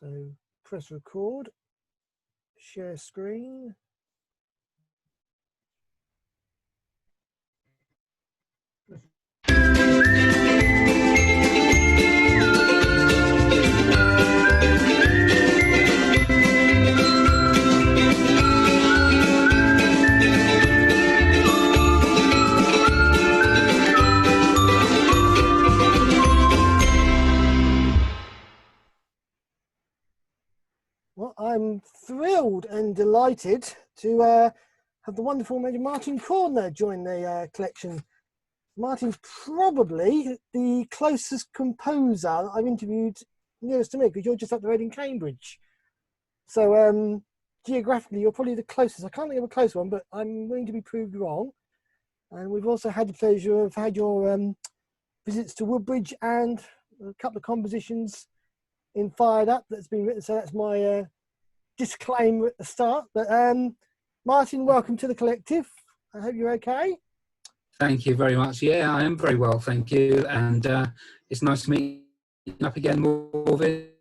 So press record, share screen. Well, I'm thrilled and delighted to have the wonderful Major Martin Cordner join the collection. Martin's probably the closest composer I've interviewed nearest to me, because you're just up the road in Cambridge. So geographically, you're probably the closest. I can't think of a close one, but I'm willing to be proved wrong. And we've also had the pleasure of had your visits to Woodbridge and a couple of compositions in Fired Up that's been written. So that's my disclaimer at the start. But Martin, welcome to the collective. I hope you're okay. Thank you very much. Yeah, I am very well, thank you. And it's nice to meet up again more of it.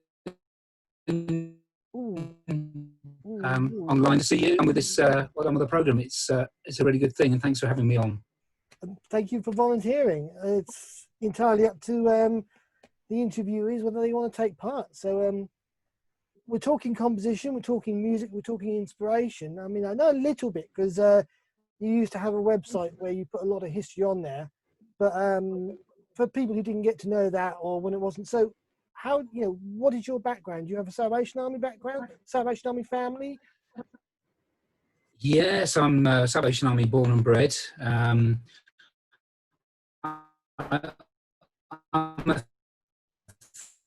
Online to see you and with this well done with the program. It's a really good thing, and thanks for having me on. Thank you for volunteering. It's entirely up to the interviewees whether they want to take part. So we're talking composition, we're talking music, we're talking inspiration. I mean, I know a little bit because you used to have a website where you put a lot of history on there, but for people who didn't get to know that or when it wasn't, so how, what is your background? Do you have a Salvation Army background, Salvation Army family? Yes, I'm Salvation Army born and bred. I'm a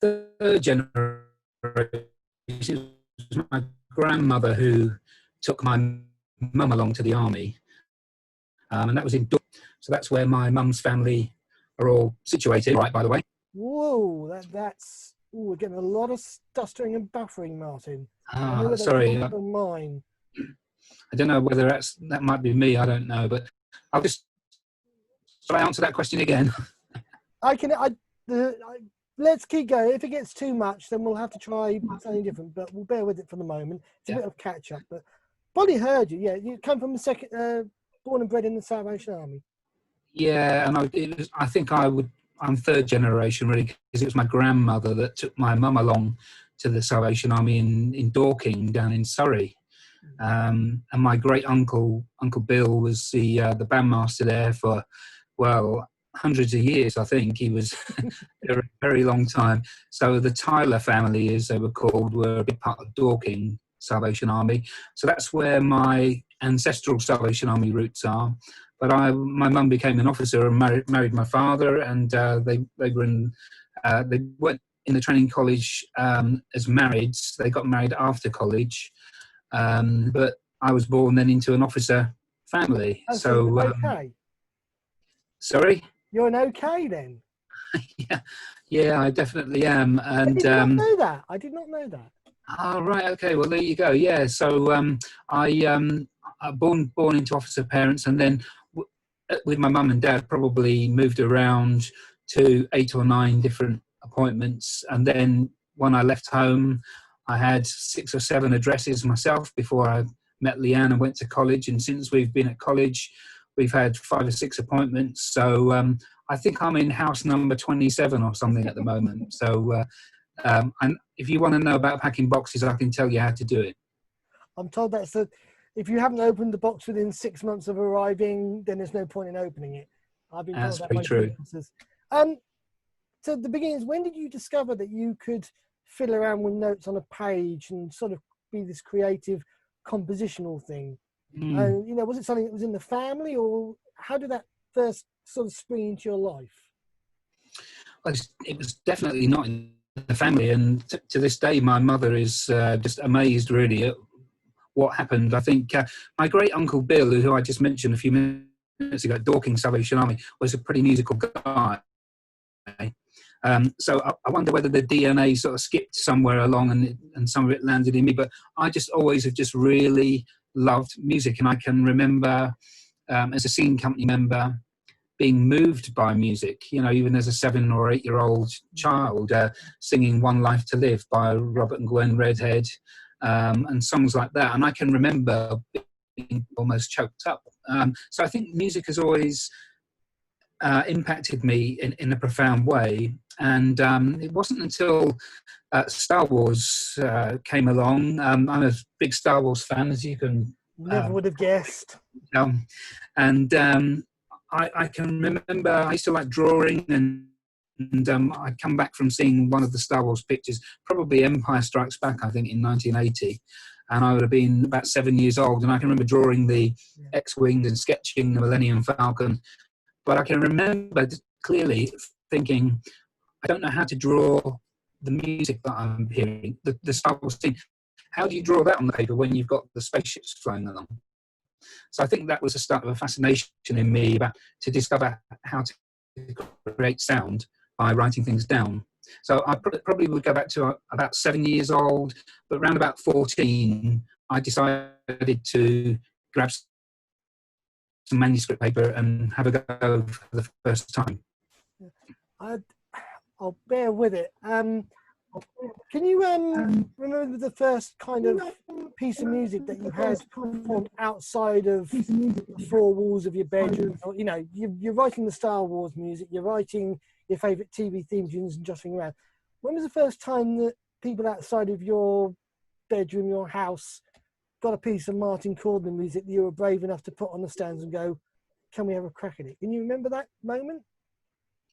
third generation. It was my grandmother who took my mum along to the army, and that was in Dorking. So that's where my mum's family are all situated, right, by the way. Whoa, that's we're getting a lot of stuttering and buffering, Martin. Sorry. Mine. I don't know whether that might be me. I don't know, but I'll just. Shall I answer that question again? Let's keep going. If it gets too much, then we'll have to try something different. But we'll bear with it for the moment. It's a bit of catch up. But probably heard you. Yeah, you come from the born and bred in the Salvation Army. Yeah, and I think I'm third generation really, because it was my grandmother that took my mum along to the Salvation Army in Dorking down in Surrey. And my great uncle Bill was the bandmaster there for, well, hundreds of years. I think he was there a very long time. So the Tyler family, as they were called, were a big part of Dorking Salvation Army. So that's where my ancestral Salvation Army roots are. But my mum became an officer and married my father, and they weren't in the training college as marrieds. They got married after college. But I was born then into an officer family. So okay. Sorry? You're an okay then? Yeah, I definitely am. And I did not know that. I did not know that. Oh, right. Okay. Well, there you go. Yeah. So I born into officer parents, and then with my mum and dad, probably moved around to 8 or 9 different appointments, and then when I left home, I had 6 or 7 addresses myself before I met Leanne and went to college. And since we've been at college, we've had 5 or 6 appointments. So I think I'm in house number 27 or something at the moment. So and if you want to know about packing boxes, I can tell you how to do it. I'm told that's if you haven't opened the box within 6 months of arriving, then there's no point in opening it. I've been told that by true. So the beginnings, when did you discover that you could fiddle around with notes on a page and sort of be this creative compositional thing? Was it something that was in the family, or how did that first sort of spring into your life? Well, it was definitely not in the family, and to this day my mother is just amazed really at what happened. I think my great uncle Bill, who I just mentioned a few minutes ago, Dorking Salvation Army, was a pretty musical guy. So I wonder whether the DNA sort of skipped somewhere along and some of it landed in me, but I just always have just really loved music. And I can remember as a singing company member being moved by music, you know, even as a 7 or 8 year old child, singing One Life to Live by Robert and Gwen Redhead, and songs like that. And I can remember being almost choked up. So I think music has always impacted me in a profound way. And it wasn't until Star Wars came along. I'm a big Star Wars fan, as you can Never would have guessed. And I can remember I used to like drawing, and I'd come back from seeing one of the Star Wars pictures, probably Empire Strikes Back, I think, in 1980. And I would have been about 7 years old. And I can remember drawing the X-Wing and sketching the Millennium Falcon. But I can remember clearly thinking, I don't know how to draw the music that I'm hearing, the Star Wars theme. How do you draw that on the paper when you've got the spaceships flying along? So I think that was the start of a fascination in me to discover how to create sound by writing things down. So I probably would go back to about 7 years old, but around about 14, I decided to grab some manuscript paper and have a go for the first time. I'll bear with it. Can you remember the first kind of piece of music that you had performed outside of the four walls of your bedroom? Or, you know, you're writing the Star Wars music, you're writing your favourite TV theme tunes and jostling around. When was the first time that people outside of your bedroom, your house, got a piece of Martin Cordner music that you were brave enough to put on the stands and go, can we have a crack at it? Can you remember that moment?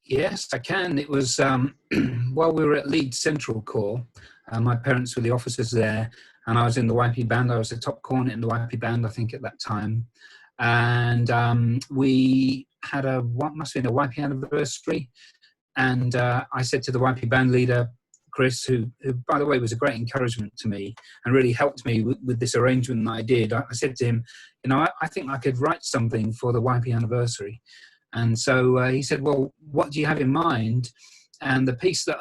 Yes, I can. It was while we were at Leeds Central Corps. My parents were the officers there, and I was in the YP band. I was the top cornet in the YP band, I think, at that time. And we had what must have been a YP anniversary. And I said to the YP band leader, Chris, who by the way was a great encouragement to me and really helped me with this arrangement that I did. I said to him, you know, I think I could write something for the YP anniversary. And so he said, well, what do you have in mind? And the piece that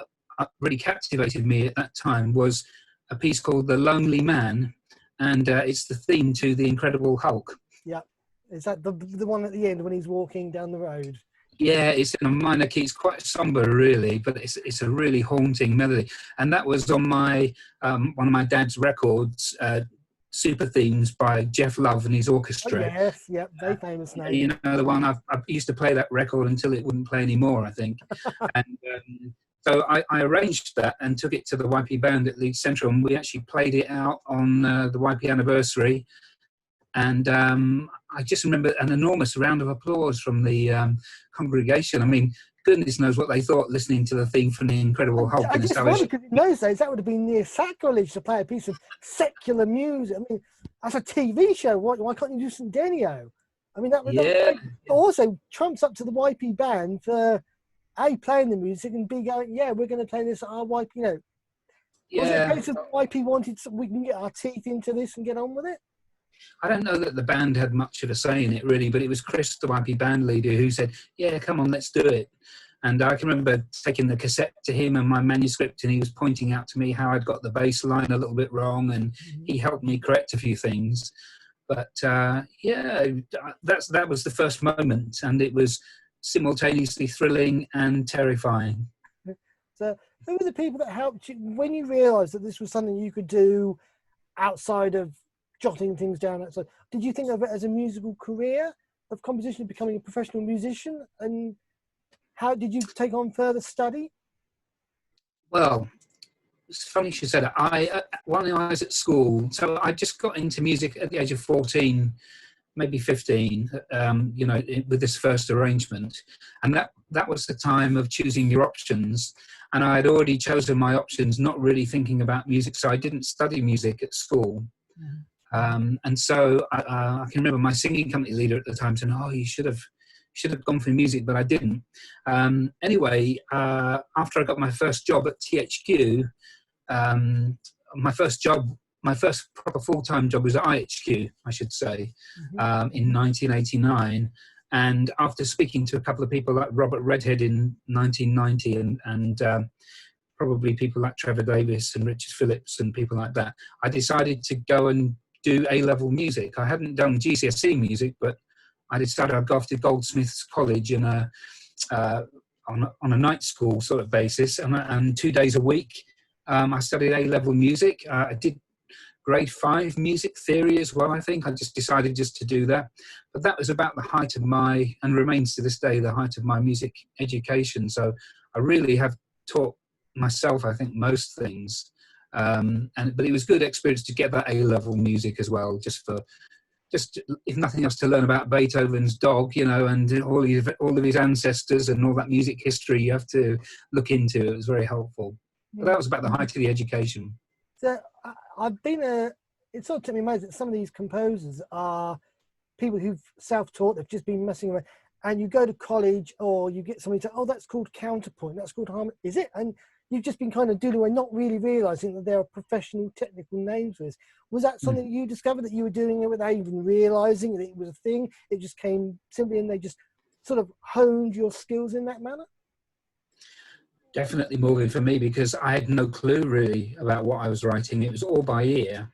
really captivated me at that time was a piece called The Lonely Man. And it's the theme to The Incredible Hulk. Yeah. Is that the one at the end when he's walking down the road? Yeah, it's in a minor key. It's quite somber, really, but it's a really haunting melody. And that was on my one of my dad's records, Super Themes by Jeff Love and his orchestra. Oh, yes, yep, very famous name. You know, the one I used to play that record until it wouldn't play anymore, I think. And so I arranged that and took it to the YP band at Leeds Central, and we actually played it out on the YP anniversary. And I just remember an enormous round of applause from the congregation. I mean, goodness knows what they thought listening to the theme from The Incredible Hulk. I just wonder, because in those days that would have been near sacrilege to play a piece of secular music. I mean, that's a TV show. Why can't you do some Denio? I mean, that also trumps up to the YP band for A, playing the music, and B, going, yeah, we're going to play this at our YP, you know. Yeah. Was it a case of YP wanted we can get our teeth into this and get on with it? I don't know that the band had much of a say in it, really, but it was Chris, the YP band leader, who said, yeah, come on, let's do it. And I can remember taking the cassette to him and my manuscript, and he was pointing out to me how I'd got the bass line a little bit wrong, and he helped me correct a few things. But yeah, that was the first moment, and it was simultaneously thrilling and terrifying. So who were the people that helped you when you realised that this was something you could do outside of jotting things down outside? Did you think of it as a musical career of composition, becoming a professional musician? And how did you take on further study? Well, it's funny she said it. When I was at school, so I just got into music at the age of 14, maybe 15, you know, with this first arrangement. And that was the time of choosing your options. And I had already chosen my options, not really thinking about music. So I didn't study music at school. And so I can remember my singing company leader at the time saying, oh, you should have gone for music, but I didn't. Anyway, after I got my first job at THQ, my first proper full-time job was at IHQ, I should say, in 1989. And after speaking to a couple of people like Robert Redhead in 1990 and probably people like Trevor Davis and Richard Phillips and people like that, I decided to go and do A-level music. I hadn't done GCSE music, but I decided I'd go off to Goldsmiths College in on a night school sort of basis, and 2 days a week. I studied A-level music. I did grade 5 music theory as well, I think. I just decided just to do that. But that was about the height of my, and remains to this day, the height of my music education. So I really have taught myself, I think, most things. But it was good experience to get that A-level music as well, just if nothing else to learn about Beethoven's dog, and all of his ancestors and all that music history you have to look into. It was very helpful. But that was about the height of the education. So I've been it sort of took me amazed that some of these composers are people who've self-taught, they've just been messing around, and you go to college or you get somebody to, oh, that's called counterpoint, that's called harmony, is it? And you've just been kind of doodling away, not really realising that there are professional technical names for this. Was that something that you discovered, that you were doing it without even realising that it was a thing? It just came simply and they just sort of honed your skills in that manner? Definitely moving for me, because I had no clue really about what I was writing. It was all by ear.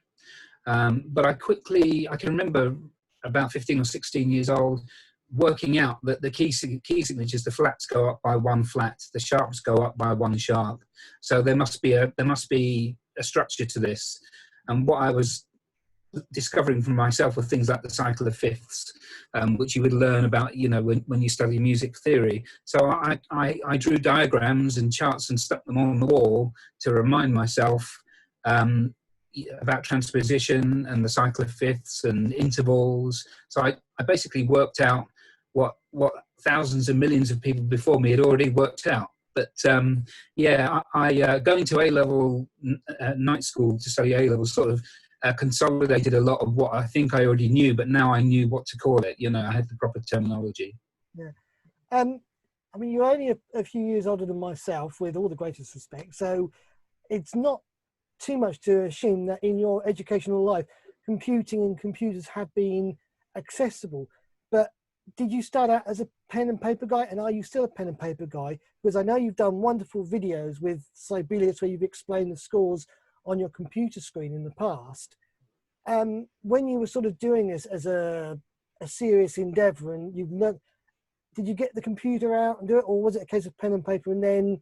But I can remember about 15 or 16 years old, working out that the key signatures, the flats go up by 1 flat, the sharps go up by 1 sharp. So there must be a structure to this. And what I was discovering for myself were things like the cycle of fifths, which you would learn about, when you study music theory. So I drew diagrams and charts and stuck them on the wall to remind myself about transposition and the cycle of fifths and intervals. So I basically worked out what thousands and millions of people before me had already worked out. But I going to A-level night school to study A-level sort of consolidated a lot of what I think I already knew, but now I knew what to call it. I had the proper terminology. Yeah. I mean, you're only a few years older than myself, with all the greatest respect. So it's not too much to assume that in your educational life, computing and computers have been accessible. But did you start out as a pen and paper guy, and are you still a pen and paper guy? Because I know you've done wonderful videos with Sibelius where you've explained the scores on your computer screen in the past. When you were sort of doing this as a serious endeavour, and you've learned, did you get the computer out and do it, or was it a case of pen and paper, and then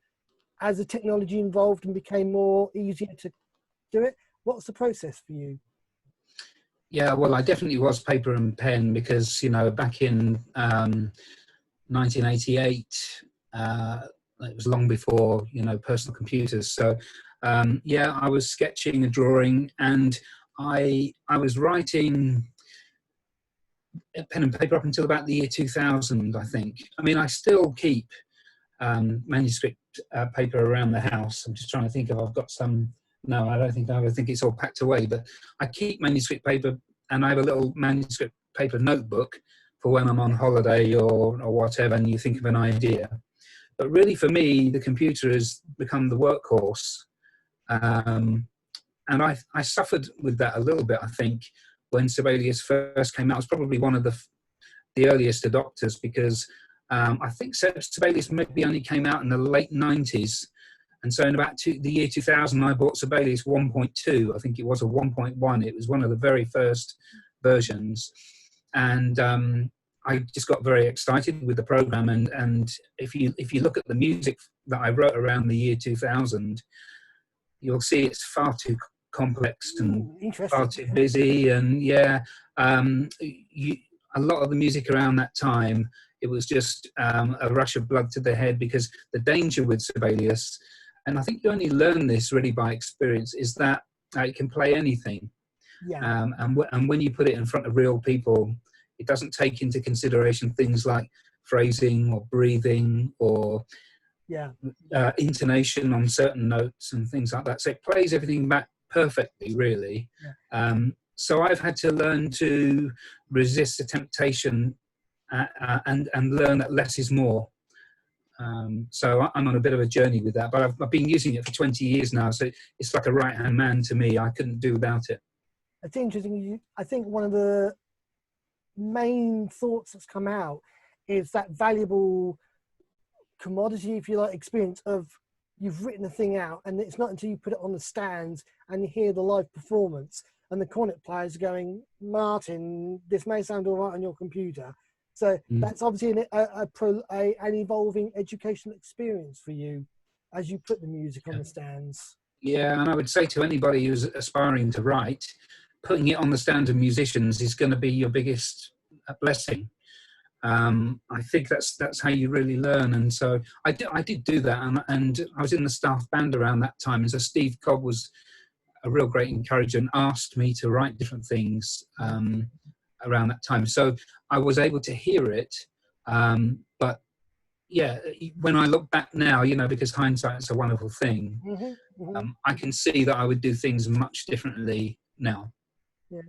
as the technology evolved and became more easier to do it? What's the process for you? Yeah, well, I definitely was paper and pen, because back in 1988, it was long before personal computers. So I was sketching and drawing, and I was writing pen and paper up until about the year 2000, I think. I mean, I still keep manuscript paper around the house. I'm just trying to think if I've got some. No, I don't think I think it's all packed away, but I keep manuscript paper, and I have a little manuscript paper notebook for when I'm on holiday or whatever, and you think of an idea. But really, for me, the computer has become the workhorse. And I suffered with that a little bit, I think, when Sibelius first came out. I was probably one of the earliest adopters, because I think Sibelius maybe only came out in the late 90s. And so in about the year 2000, I bought Sibelius 1.2. I think it was a 1.1. It was one of the very first versions. And I just got very excited with the program. And if you look at the music that I wrote around the year 2000, you'll see it's far too complex and far too busy. And a lot of the music around that time, it was just a rush of blood to the head, because the danger with Sibelius, and I think you only learn this really by experience, is that it can play anything. Yeah. And when you put it in front of real people, it doesn't take into consideration things like phrasing or breathing or intonation on certain notes and things like that. So it plays everything back perfectly, really. Yeah. So I've had to learn to resist the temptation and learn that less is more. So I'm on a bit of a journey with that, but I've been using it for 20 years now. So it's like a right-hand man to me. I couldn't do without it. It's interesting. I think one of the main thoughts that's come out is that valuable commodity, if you like, experience of you've written the thing out, and it's not until you put it on the stands and you hear the live performance and the cornet players going, Martin, this may sound all right on your computer, So that's obviously an evolving educational experience for you as you put the music on the stands. Yeah, and I would say to anybody who's aspiring to write, putting it on the stand of musicians is going to be your biggest blessing. I think that's how you really learn. And so I did do that, and I was in the staff band around that time. And so Steve Cobb was a real great encourager and asked me to write different things around that time. So I was able to hear it, but yeah, when I look back now, because hindsight's a wonderful thing, I can see that I would do things much differently now. Yeah.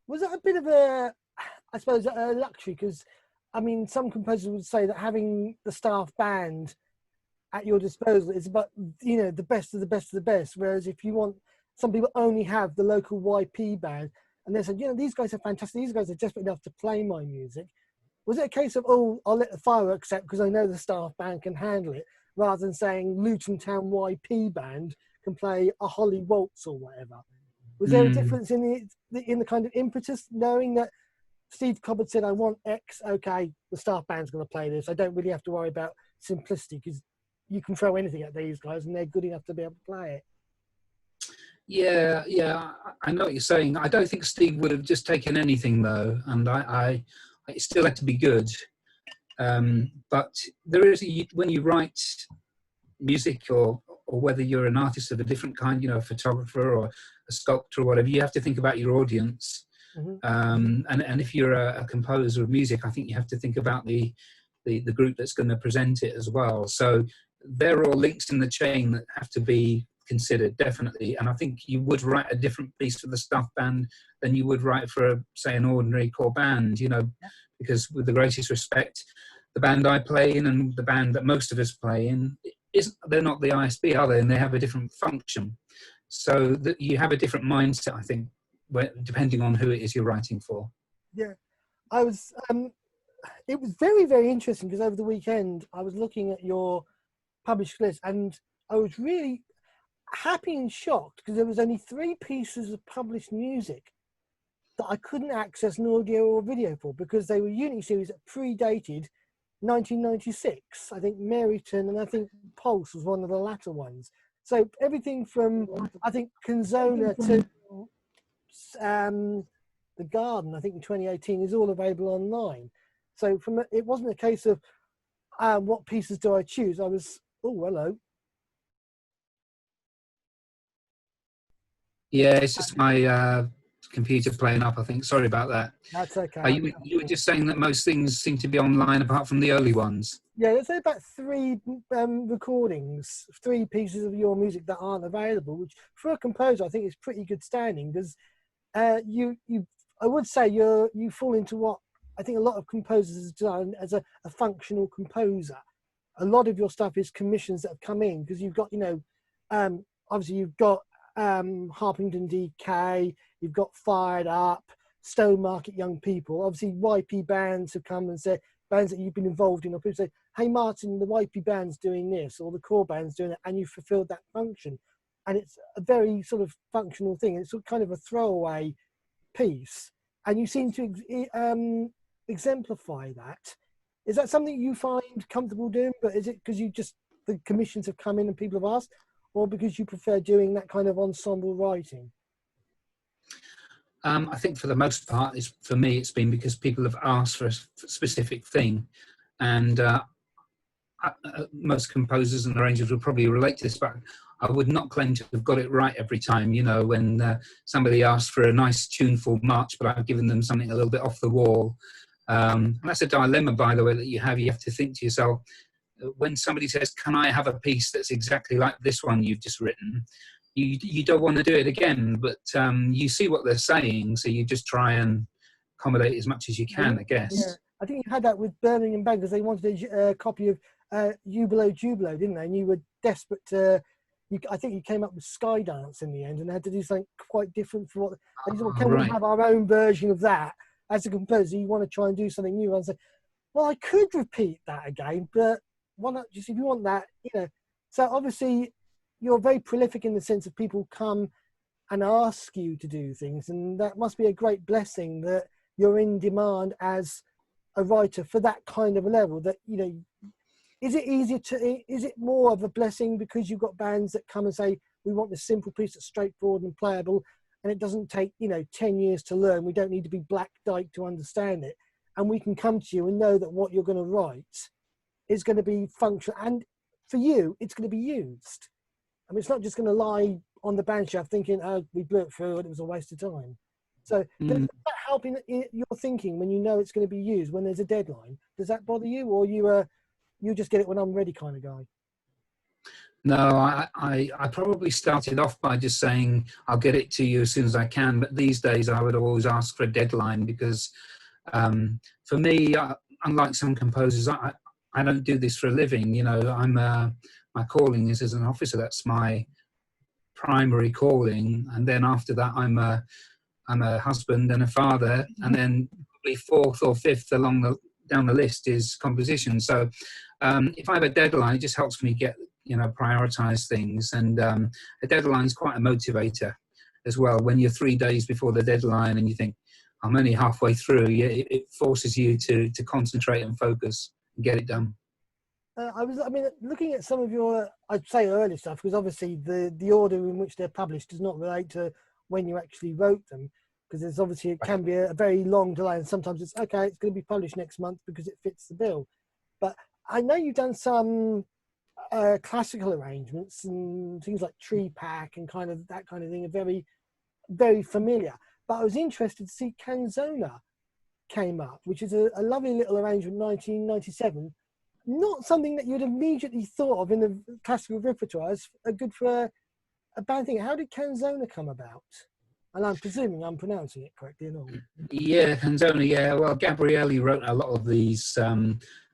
Was it a bit of a, I suppose, a luxury? Because, I mean, some composers would say that having the staff band at your disposal is about, the best of the best of the best. Whereas if you want, some people only have the local YP band, and they said, these guys are fantastic. These guys are desperate enough to play my music. Was it a case of, I'll let the fireworks out because I know the staff band can handle it, rather than saying Luton Town YP band can play a Holly Waltz or whatever? Was there a difference in the kind of impetus, knowing that Steve Cobb said, I want X, okay, the staff band's going to play this. I don't really have to worry about simplicity because you can throw anything at these guys and they're good enough to be able to play it. Yeah, I know what you're saying. I don't think Steve would have just taken anything though, and I it still had to be good. But there is when you write music, or whether you're an artist of a different kind, a photographer or a sculptor or whatever, you have to think about your audience. And if you're a composer of music, I think you have to think about the group that's going to present it as well. So they're all links in the chain that have to be considered, definitely. And I think you would write a different piece for the staff band than you would write for, say, an ordinary core band, because with the greatest respect, the band I play in and the band that most of us play in, they're not the ISB, are they? And they have a different function. So that you have a different mindset, I think, depending on who it is you're writing for. Yeah, I was. It was very, very interesting because over the weekend I was looking at your published list and I was really happy and shocked because there was only 3 pieces of published music that I couldn't access an audio or video for because they were unit series that predated 1996. I think Maryton and I think Pulse was one of the latter ones. So everything from, I think, Canzona to The Garden, I think in 2018, is all available online. So it wasn't a case of what pieces do I choose. I was, hello. Yeah, it's just my computer playing up, I think. Sorry about that. That's okay. You were just saying that most things seem to be online apart from the early ones. Yeah, there's about 3 recordings, 3 pieces of your music that aren't available, which for a composer I think is pretty good standing because I would say you fall into what I think a lot of composers have done as a functional composer. A lot of your stuff is commissions that have come in because you've got, obviously you've got Harpington DK, you've got Fired Up, Stone Market Young People. Obviously YP bands have come and said, bands that you've been involved in, or people say, hey Martin, the YP band's doing this, or the core band's doing it, and you fulfilled that function. And it's a very sort of functional thing. It's kind of a throwaway piece. And you seem to exemplify that. Is that something you find comfortable doing? But is it because the commissions have come in and people have asked, or because you prefer doing that kind of ensemble writing? I think for the most part, for me, it's been because people have asked for a specific thing. And most composers and arrangers would probably relate to this, but I would not claim to have got it right every time. When somebody asks for a nice tuneful march, but I've given them something a little bit off the wall. That's a dilemma, by the way, that you have. You have to think to yourself, when somebody says, can I have a piece that's exactly like this one you've just written? You don't want to do it again, but you see what they're saying, so you just try and accommodate as much as you can, I guess. Yeah. I think you had that with Birmingham Band because they wanted a copy of Jubilo Jubilo, didn't they? And you were desperate to... I think you came up with Skydance in the end and had to do something quite different for what... we have our own version of that? As a composer, you want to try and do something new and say, well, I could repeat that again, but why not just, if you want that, So obviously, you're very prolific in the sense of people come and ask you to do things, and that must be a great blessing that you're in demand as a writer for that kind of a level? That, you know, is it more of a blessing because you've got bands that come and say, we want this simple piece that's straightforward and playable, and it doesn't take, you know, 10 years to learn. We don't need to be Black Dyke to understand it. And we can come to you and know that what you're going to write is going to be functional. And for you, it's going to be used. I mean, it's not just going to lie on the band shelf thinking, oh, we blew it through and it was a waste of time. So does that help in your thinking when you know it's going to be used, when there's a deadline? Does that bother you, or you just get it when I'm ready kind of guy? No, I probably started off by just saying, I'll get it to you as soon as I can. But these days I would always ask for a deadline because for me, unlike some composers, I don't do this for a living. You know, my calling is as an officer. That's my primary calling. And then after that, I'm a husband and a father. And then probably fourth or fifth down the list is composition. So if I have a deadline, it just helps me get, you know, prioritize things. And a deadline is quite a motivator as well. When you're 3 days before the deadline and you think, I'm only halfway through, it forces you to concentrate and focus and get it done. Looking at some of your, I'd say early stuff, because obviously the order in which they're published does not relate to when you actually wrote them, because there's obviously, it can be a very long delay, and sometimes it's, okay, it's going to be published next month because it fits the bill. But I know you've done some classical arrangements and things like Tree Pack and kind of that kind of thing are very, very familiar. But I was interested to see Canzona came up, which is a lovely little arrangement, 1997. Not something that you'd immediately thought of in the classical repertoire as good for a band thing. How did Canzona come about? And I'm presuming I'm pronouncing it correctly and all. Yeah, Canzona, yeah. Well, Gabrielli wrote a lot of these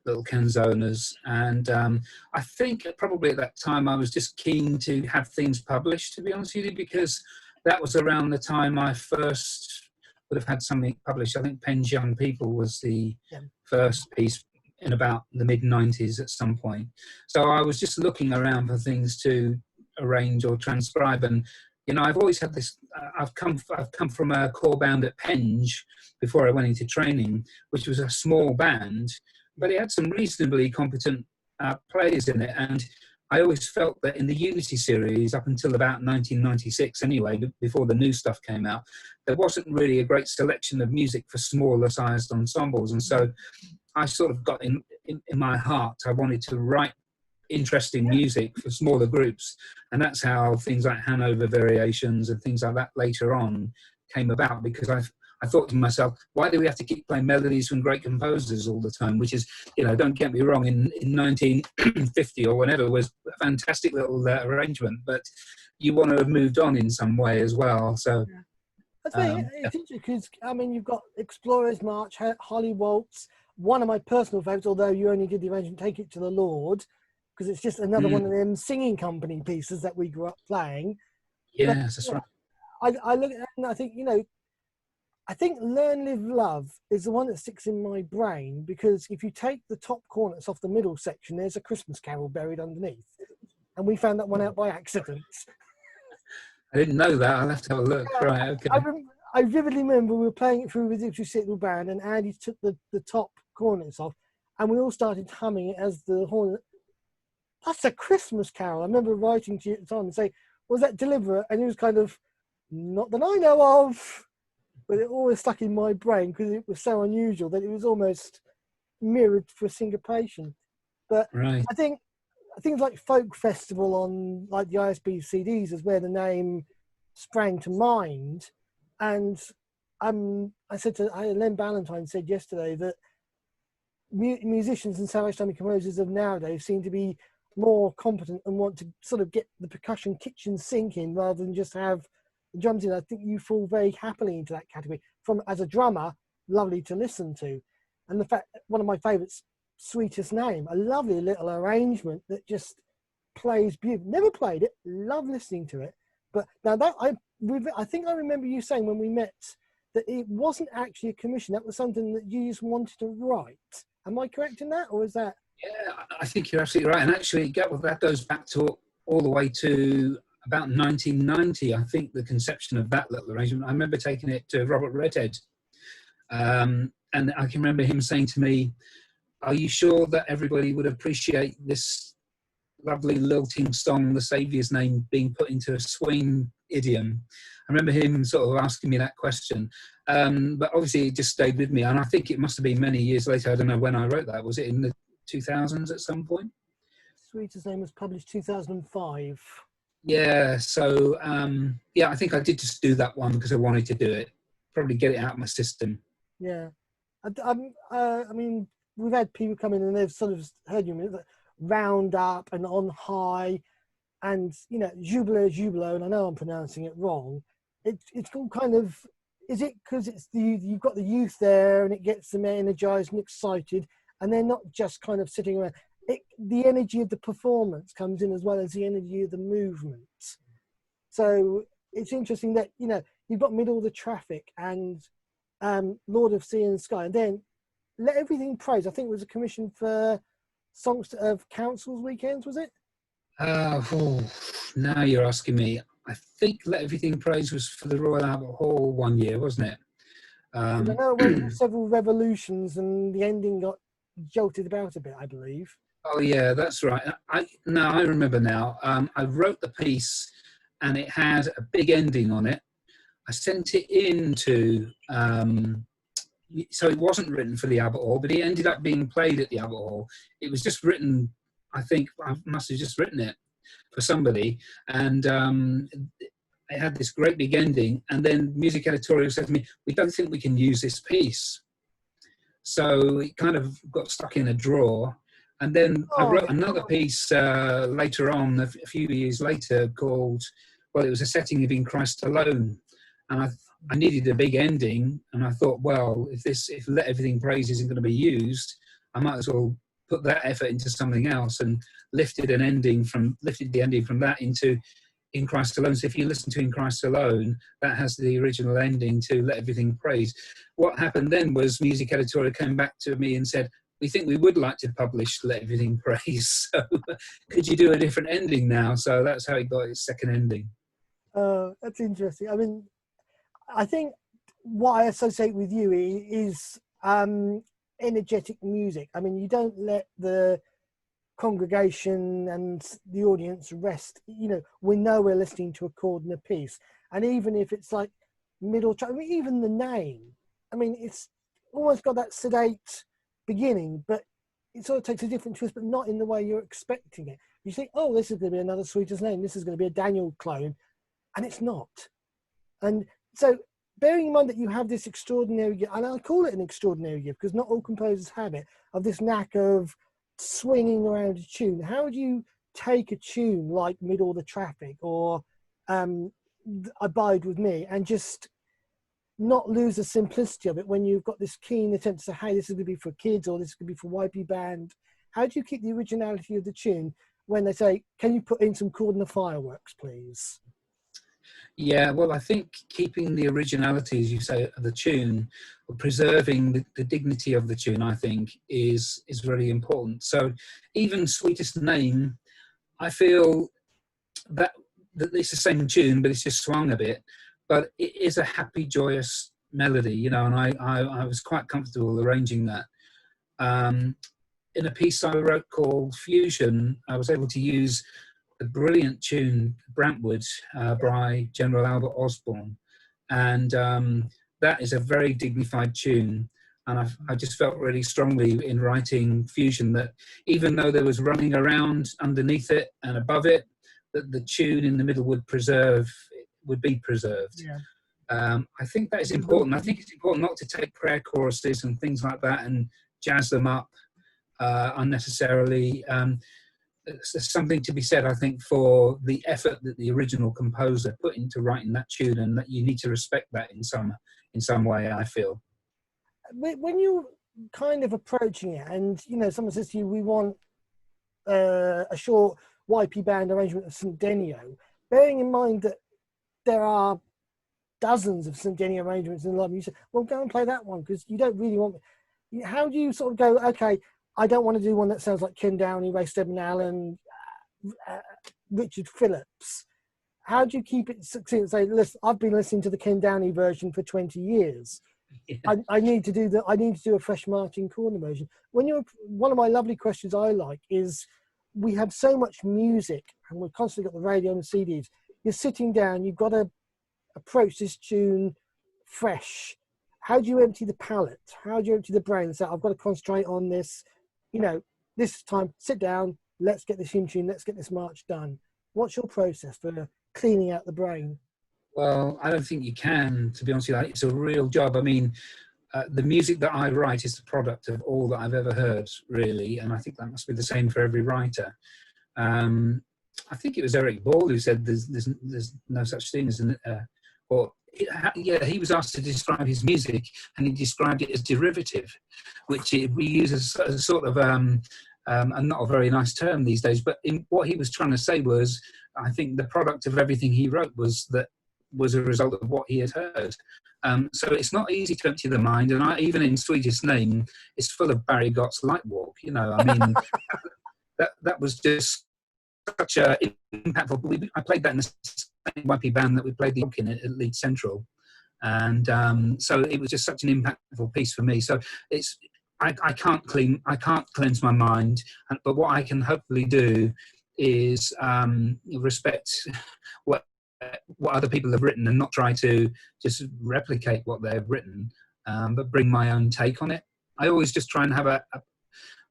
little canzonas. And I think probably at that time I was just keen to have things published, to be honest with you, because that was around the time I first would have had something published. I think Penn's Young People was the first piece in about the mid-90s at some point. So I was just looking around for things to arrange or transcribe. And, you know, I've always had this, I've come from a core band at Penge before I went into training, which was a small band, but it had some reasonably competent players in it. And I always felt that in the Unity series, up until about 1996 anyway, before the new stuff came out, there wasn't really a great selection of music for smaller sized ensembles. And so I sort of got in my heart, I wanted to write interesting music for smaller groups. And that's how things like Hanover Variations and things like that later on came about, because I thought to myself, why do we have to keep playing melodies from great composers all the time? Which is, you know, don't get me wrong, in 1950 or whenever was a fantastic little arrangement, but you want to have moved on in some way as well. So that's very it's interesting because, I mean, you've got Explorers March, Holly Waltz, one of my personal favourites, although you only did the arrangement, Take It to the Lord, because it's just another one of them singing company pieces that we grew up playing. Yes, that's right. I look at that and I think, you know, I think Learn, Live, Love is the one that sticks in my brain, because if you take the top corners off the middle section, there's a Christmas carol buried underneath. And we found that one out by accident. I didn't know that. I'll have to have a look. Right, okay. I vividly remember we were playing it through with the recital band, and Andy took the top corners off, and we all started humming it as the horn. That's a Christmas carol. I remember writing to you at the time and saying, was that deliberate? And it was kind of, not that I know of. But it always stuck in my brain because it was so unusual that it was almost mirrored for syncopation. But right. I think things like Folk Festival on like the ISB CDs is where the name sprang to mind. And I said to Len Ballantyne said yesterday that musicians and Salvation composers of nowadays seem to be more competent and want to sort of get the percussion kitchen sink in rather than just have drums in. I think you fall very happily into that category. From as a drummer, lovely to listen to, and the fact one of my favourites, Sweetest Name, a lovely little arrangement that just plays beautiful. Never played it, love listening to it. But now that I think I remember you saying when we met that it wasn't actually a commission. That was something that you just wanted to write. Am I correct in that, or is that? Yeah, I think you're absolutely right. And actually, that goes back to all the way to about 1990, I think, the conception of that little arrangement. I remember taking it to Robert Redhead. And And I can remember him saying to me, "Are you sure that everybody would appreciate this lovely lilting song, The Saviour's Name, being put into a swing idiom?" I remember him sort of asking me that question. But obviously it just stayed with me. And I think it must have been many years later. I don't know when I wrote that. Was it in the 2000s at some point? Sweetest Name was published 2005. Yeah. So, yeah, I think I did just do that one because I wanted to do it. Probably get it out of my system. Yeah. I mean, we've had people come in and they've sort of heard you round up and on high, and jubilo, jubilo, and I know I'm pronouncing it wrong. It's all kind of, is it because it's you've got the youth there and it gets them energized and excited, and they're not just kind of sitting around. The energy of the performance comes in as well as the energy of the movement. So it's interesting that you've got Middle of the Traffic and Lord of Sea and Sky, and then Let Everything Praise. I think it was a commission for Songs of Council's Weekends, was it? Now you're asking me. I think Let Everything Praise was for the Royal Albert Hall one year, wasn't it? I know it went through several revolutions and the ending got jolted about a bit, I believe. Oh yeah, that's right. I remember now. I wrote the piece, and it had a big ending on it. I sent it in to. So it wasn't written for the Albert Hall, but it ended up being played at the Albert Hall. It was just written. I think I must have just written it for somebody, and it had this great big ending. And then music editorial said to me, "We don't think we can use this piece." So it kind of got stuck in a drawer. And then I wrote another piece later on, a few years later, called, well, it was a setting of In Christ Alone. And I needed a big ending. And I thought, well, if Let Everything Praise isn't going to be used, I might as well put that effort into something else, and lifted the ending from that into In Christ Alone. So if you listen to In Christ Alone, that has the original ending to Let Everything Praise. What happened then was music editorial came back to me and said, "We think we would like to publish Let Everything Praise. So could you do a different ending now?" So that's how it got its second ending. That's interesting. I mean, I think what I associate with you is energetic music. I mean, you don't let the congregation and the audience rest. We know we're listening to a Cordner piece, and even if it's like I mean, even the name, I mean, it's almost got that sedate beginning, but it sort of takes a different twist, but not in the way you're expecting it. You think, oh, this is going to be another Sweetest Name, this is going to be a Daniel clone, and it's not. And so bearing in mind that you have this extraordinary gift, and I call it an extraordinary gift because not all composers have it, of this knack of swinging around a tune. How do you take a tune like Middle of the Traffic or Abide With Me and just not lose the simplicity of it when you've got this keen attempt to say, hey, this is going to be for kids or this is going to be for YP band? How do you keep the originality of the tune when they say, can you put in some Cordner fireworks, please? Yeah, well, I think keeping the originality, as you say, of the tune, or preserving the dignity of the tune, I think, is really important. So even Sweetest Name, I feel that it's the same tune, but it's just swung a bit. But it is a happy, joyous melody, and I was quite comfortable arranging that. In a piece I wrote called Fusion, I was able to use a brilliant tune, Brantwood, by General Albert Osborne. And that is a very dignified tune. And I just felt really strongly in writing Fusion that even though there was running around underneath it and above it, that the tune in the middle would be preserved. Yeah. I think that is important. I think it's important not to take prayer choruses and things like that and jazz them up unnecessarily. There's something to be said, I think, for the effort that the original composer put into writing that tune, and that you need to respect that in some way, I feel. When you're kind of approaching it, and someone says to you, "We want a short YP band arrangement of St. Denio," bearing in mind that there are dozens of St. Denio arrangements in London, you say, "Well, go and play that one," because you don't really want. How do you sort of go, okay, I don't want to do one that sounds like Ken Downey, Ray Steadman Allen, Richard Phillips. How do you keep it succinct? Say, listen, I've been listening to the Ken Downey version for 20 years. I need to do I need to do a fresh Martin Cordner version. One of my lovely questions I like is, we have so much music and we've constantly got the radio and the CDs. You're sitting down, you've got to approach this tune fresh. How do you empty the palate? How do you empty the brain? So I've got to concentrate on this, this time, sit down, let's get this in tune, let's get this march done. What's your process for cleaning out the brain? Well, I don't think you can, to be honest with you. It's a real job. I mean, the music that I write is the product of all that I've ever heard, really, and I think that must be the same for every writer. I think it was Eric Ball who said there's no such thing as he was asked to describe his music, and he described it as derivative, which we use as a sort of and not a very nice term these days. But what he was trying to say was, I think the product of everything he wrote was a result of what he had heard. So it's not easy to empty the mind, and even in Sweetest Name, it's full of Barry Gott's Light Walk. I mean, that was just such a impactful. I played that in the same YP band that we played the rock in at Leeds Central, and so it was just such an impactful piece for me. So I can't cleanse my mind, but what I can hopefully do is respect what other people have written and not try to just replicate what they've written, but bring my own take on it. I always just try and have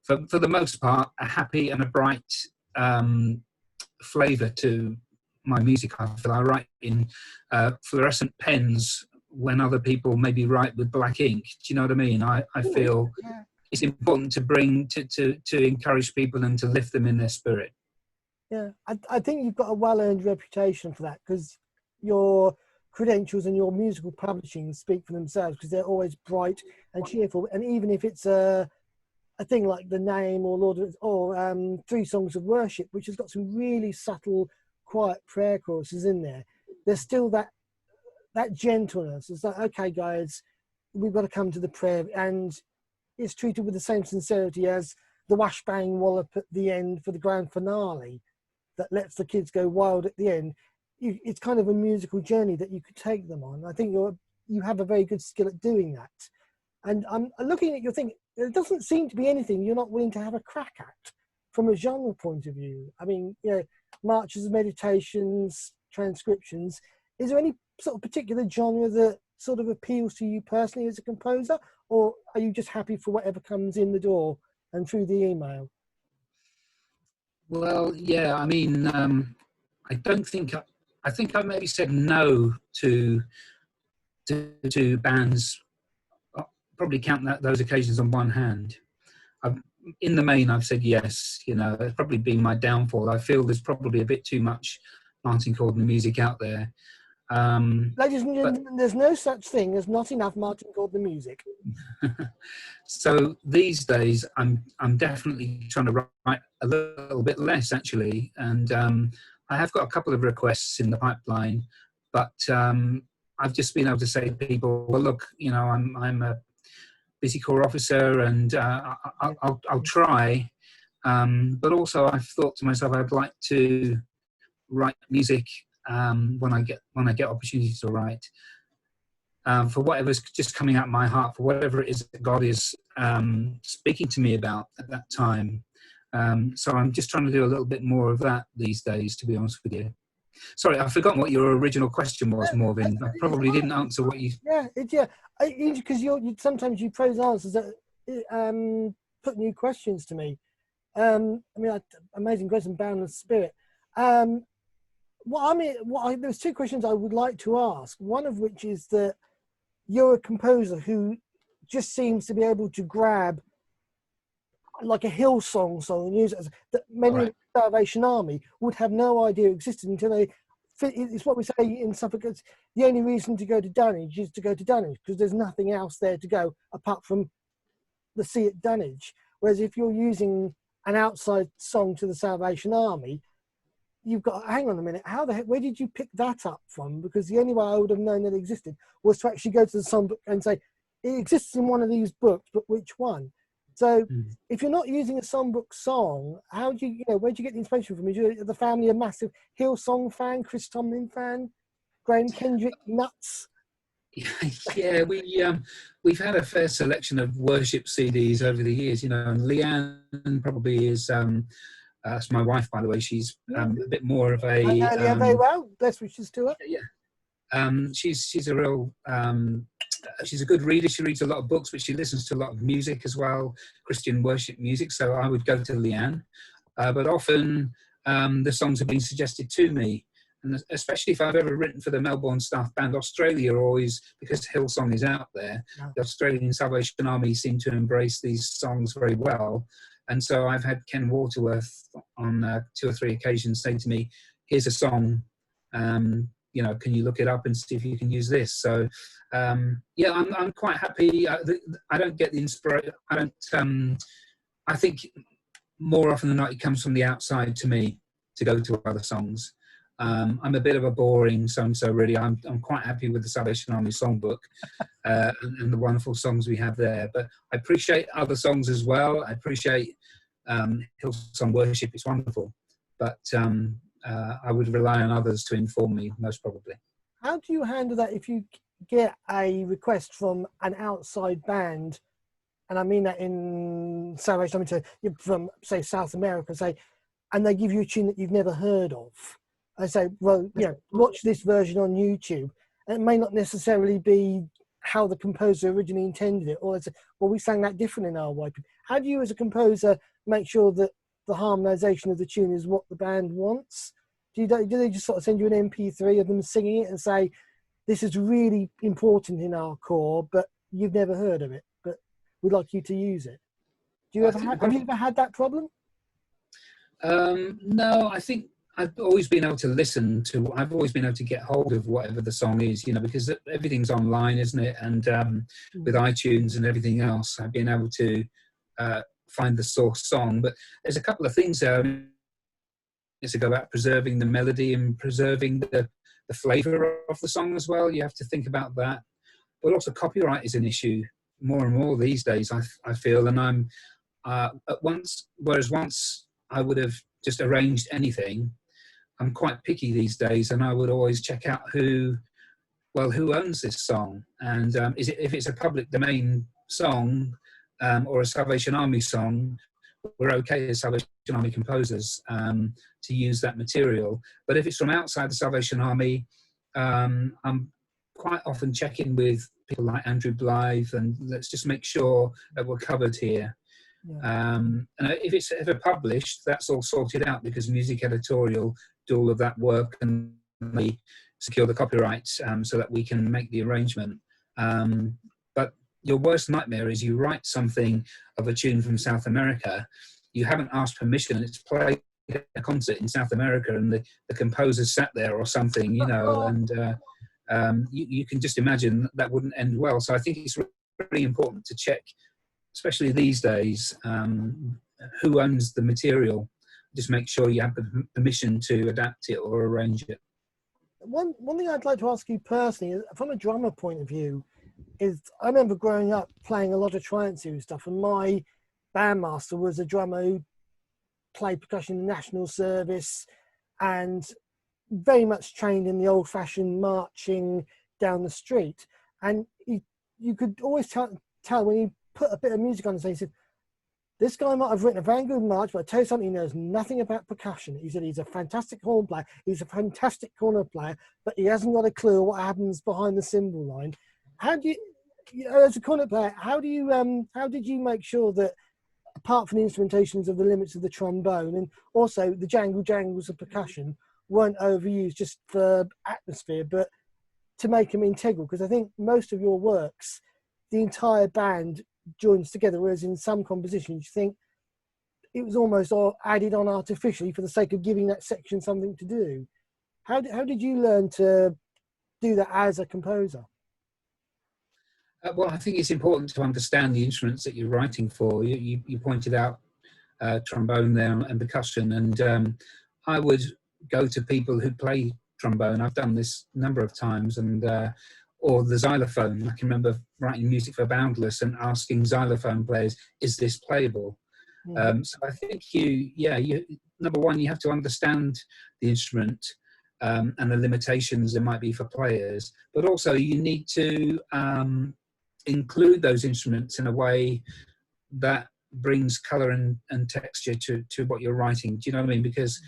for the most part, a happy and a bright flavour to my music. I feel I write in fluorescent pens when other people maybe write with black ink. Do you know what I mean? I feel it's important to bring to encourage people and to lift them in their spirit. Yeah, I think you've got a well-earned reputation for that, because your credentials and your musical publishing speak for themselves, because they're always bright and cheerful. And even if it's a thing like The Name or Three Songs of Worship, which has got some really subtle, quiet prayer choruses in there, there's still that gentleness. It's like, okay, guys, we've got to come to the prayer, and it's treated with the same sincerity as the whash bang wallop at the end for the grand finale that lets the kids go wild at the end. It's kind of a musical journey that you could take them on. I think you have a very good skill at doing that. And I'm looking at your thing. There doesn't seem to be anything you're not willing to have a crack at from a genre point of view. I mean, marches, meditations, transcriptions. Is there any sort of particular genre that sort of appeals to you personally as a composer, or are you just happy for whatever comes in the door and through the email? Well, yeah, I mean, I don't think I think I maybe said no to bands. I'll probably count those occasions on one hand. In the main, I've said yes. It's probably been my downfall. I feel there's probably a bit too much Martin Cordner music out there. Ladies and gentlemen, there's no such thing as not enough Martin Cordner music. So these days, I'm definitely trying to write a little bit less, actually, and I have got a couple of requests in the pipeline, but I've just been able to say to people, well, look, I'm a busy corps officer, and I'll try, but also I've thought to myself, I'd like to write music when I get opportunities to write. For whatever's just coming out of my heart, for whatever it is that God is speaking to me about at that time. So I'm just trying to do a little bit more of that these days, to be honest with you. Sorry, I've forgotten what your original question was, Morvin. I probably didn't answer what you... Because sometimes you pose answers that put new questions to me. Amazing grace and boundless spirit. There's two questions I would like to ask. One of which is that you're a composer who just seems to be able to grab like a Hillsong song and use it that many in the Salvation Army would have no idea existed until they. It's what we say in Suffolk. It's the only reason to go to Dunwich is to go to Dunwich, because there's nothing else there to go apart from the sea at Dunwich. Whereas if you're using an outside song to the Salvation Army, you've got, hang on a minute, where did you pick that up from? Because the only way I would have known that it existed was to actually go to the songbook and say, it exists in one of these books, but which one? So if you're not using a songbook song, how do where do you get the inspiration from? Is the family a massive Hillsong fan, Chris Tomlin fan, Graham Kendrick nuts? Yeah, we've had a fair selection of worship CDs over the years, you know, and Leanne probably is that's my wife, by the way. She's Yeah. a bit more of I a know Leanne very well. Best wishes to her. yeah. She's a real she's a good reader. She reads a lot of books, but she listens to a lot of music as well, Christian worship music. So I would go to Leanne, but often the songs have been suggested to me. And especially if I've ever written for the Melbourne staff band, Australia always, because Hillsong is out there, Yeah. the Australian Salvation Army seem to embrace these songs very well. And so I've had Ken Waterworth on 2 or 3 occasions say to me, here's a song, you know, can you look it up and see if you can use this? So, yeah, I'm quite happy. I don't get the inspiration. I think more often than not, it comes from the outside to me to go to other songs. I'm a bit of a boring so really. I'm quite happy with the Salvation Army songbook and the wonderful songs we have there. But I appreciate other songs as well. I appreciate Hillsong Worship. It's wonderful. But I would rely on others to inform me, most probably. How do you handle that if you get a request from an outside band? And I mean that in Salvation Army, from, say, South America, say, and they give you a tune that you've never heard of. I say, well, you know, watch this version on YouTube. And it may not necessarily be how the composer originally intended it, or it's, well, we sang that different in our way. How do you, as a composer, make sure that the harmonisation of the tune is what the band wants? Do they just sort of send you an MP3 of them singing it and say, this is really important in our core, but you've never heard of it, but we'd like you to use it? Do you ever have you ever had that problem? No, I think I've always been able to listen to, I've always been able to get hold of whatever the song is, you know, because everything's online, isn't it? And with iTunes and everything else, I've been able to find the source song. But there's a couple of things there. It's about preserving the melody and preserving the flavour of the song as well. You have to think about that. But also copyright is an issue more and more these days, I feel. And I'm whereas once I would have just arranged anything, I'm quite picky these days, and I would always check out who owns this song, and if it's a public domain song or a Salvation Army song, we're okay as Salvation Army composers to use that material. But if it's from outside the Salvation Army, I'm quite often checking with people like Andrew Blythe, and let's just make sure that we're covered here. Yeah. And if it's ever published, that's all sorted out, because Music Editorial do all of that work and they secure the copyright so that we can make the arrangement. But your worst nightmare is you write something of a tune from South America, you haven't asked permission, it's played at a concert in South America, and the composer sat there or something, you know, and you can just imagine that wouldn't end well. So I think it's really important to check, especially these days, who owns the material. Just make sure you have the permission to adapt it or arrange it. One thing I'd like to ask you personally, from a drummer point of view, is I remember growing up playing a lot of Triumph Series stuff, and my bandmaster was a drummer who played percussion in the National Service and very much trained in the old-fashioned marching down the street. And you could always tell when he put a bit of music on and he said, this guy might have written a very good march, but I tell you something, he knows nothing about percussion. He said he's a fantastic horn player, he's a fantastic corner player, but he hasn't got a clue what happens behind the cymbal line. How do you know, as a cornet player, how did you make sure that, apart from the instrumentations of the limits of the trombone and also the jangles of percussion, weren't overused just for atmosphere, but to make them integral? Because I think most of your works, the entire band joins together, whereas in some compositions you think it was almost all added on artificially for the sake of giving that section something to do. How did you learn to do that as a composer? Well, I think it's important to understand the instruments that you're writing for. You pointed out trombone there and percussion, and I would go to people who play trombone. I've done this a number of times, and or the xylophone. I can remember writing music for Boundless and asking xylophone players, is this playable? So I think you number one, you have to understand the instrument. and the limitations there might be for players, but also you need to include those instruments in a way that brings color and texture to what you're writing. Do you know what I mean? Because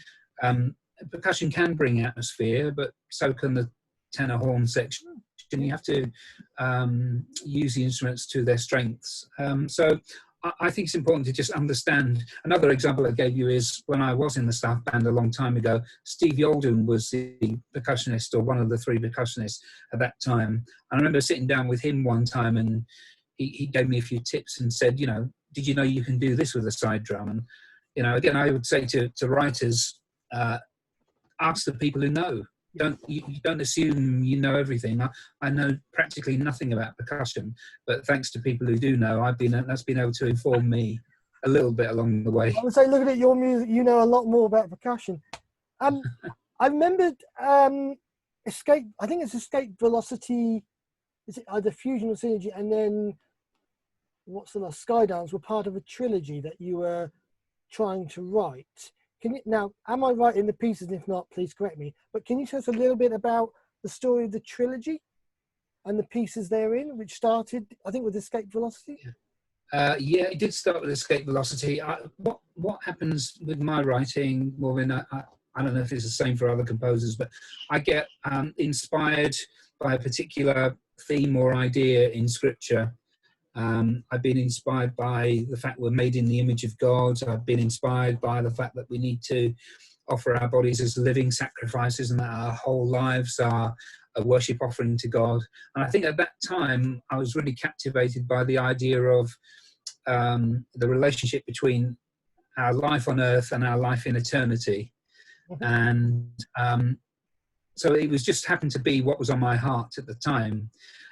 percussion can bring atmosphere, but so can the tenor horn section. You have to use the instruments to their strengths. So I think it's important to just understand. Another example I gave you is when I was in the staff band a long time ago, Steve Yoldon was the percussionist, or one of the three percussionists at that time. I remember sitting down with him one time, and he gave me a few tips and said, did you know you can do this with a side drum? And, again, I would say to writers, ask the people who know. You don't assume you know everything. I know practically nothing about percussion, but thanks to people who do know, that's been able to inform me a little bit along the way. I would say, looking at your music, you know a lot more about percussion. I remembered Escape. I think it's Escape Velocity. Is it either Fusion or Synergy? And then what's the last? Skydance were part of a trilogy that you were trying to write. Now, am I right in the pieces? And if not, please correct me. But can you tell us a little bit about the story of the trilogy and the pieces therein, which started, I think, with Escape Velocity? Yeah, it did start with Escape Velocity. What happens with my writing, Morgan, I don't know if it's the same for other composers, but I get inspired by a particular theme or idea in scripture. I've been inspired by the fact we're made in the image of God. I've been inspired by the fact that we need to offer our bodies as living sacrifices, and that our whole lives are a worship offering to God. And I think at that time, I was really captivated by the idea of the relationship between our life on earth and our life in eternity. And so it was just happened to be what was on my heart at the time.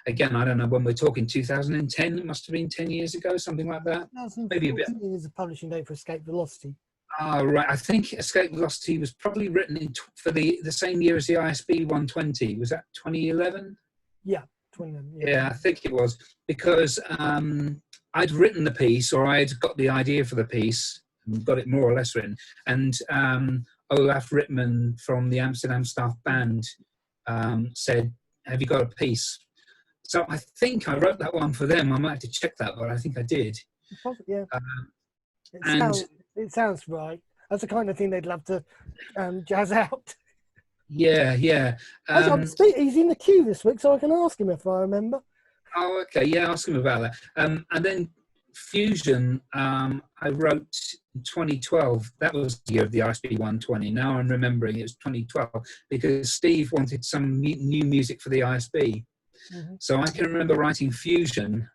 Again, I don't know when we're talking, 2010, it must have been 10 years ago, something like that. Maybe a bit. Is the publishing date for Escape Velocity. Right. I think Escape Velocity was probably written for the same year as the ISB 120. Was that 2011? Yeah, 2011. Yeah, I think it was, because I'd written the piece, or I'd got the idea for the piece, and got it more or less written. And Olaf Rittman from the Amsterdam Staff Band said, "Have you got a piece?" So I think I wrote that one for them. I might have to check that, but I think I did. Yeah. It sounds right. That's the kind of thing they'd love to jazz out. Yeah. He's in the queue this week, so I can ask him if I remember. Oh, okay. Yeah, ask him about that. And then Fusion, I wrote in 2012. That was the year of the ISB 120. Now I'm remembering it was 2012 because Steve wanted some new music for the ISB. Mm-hmm. So I can remember writing Fusion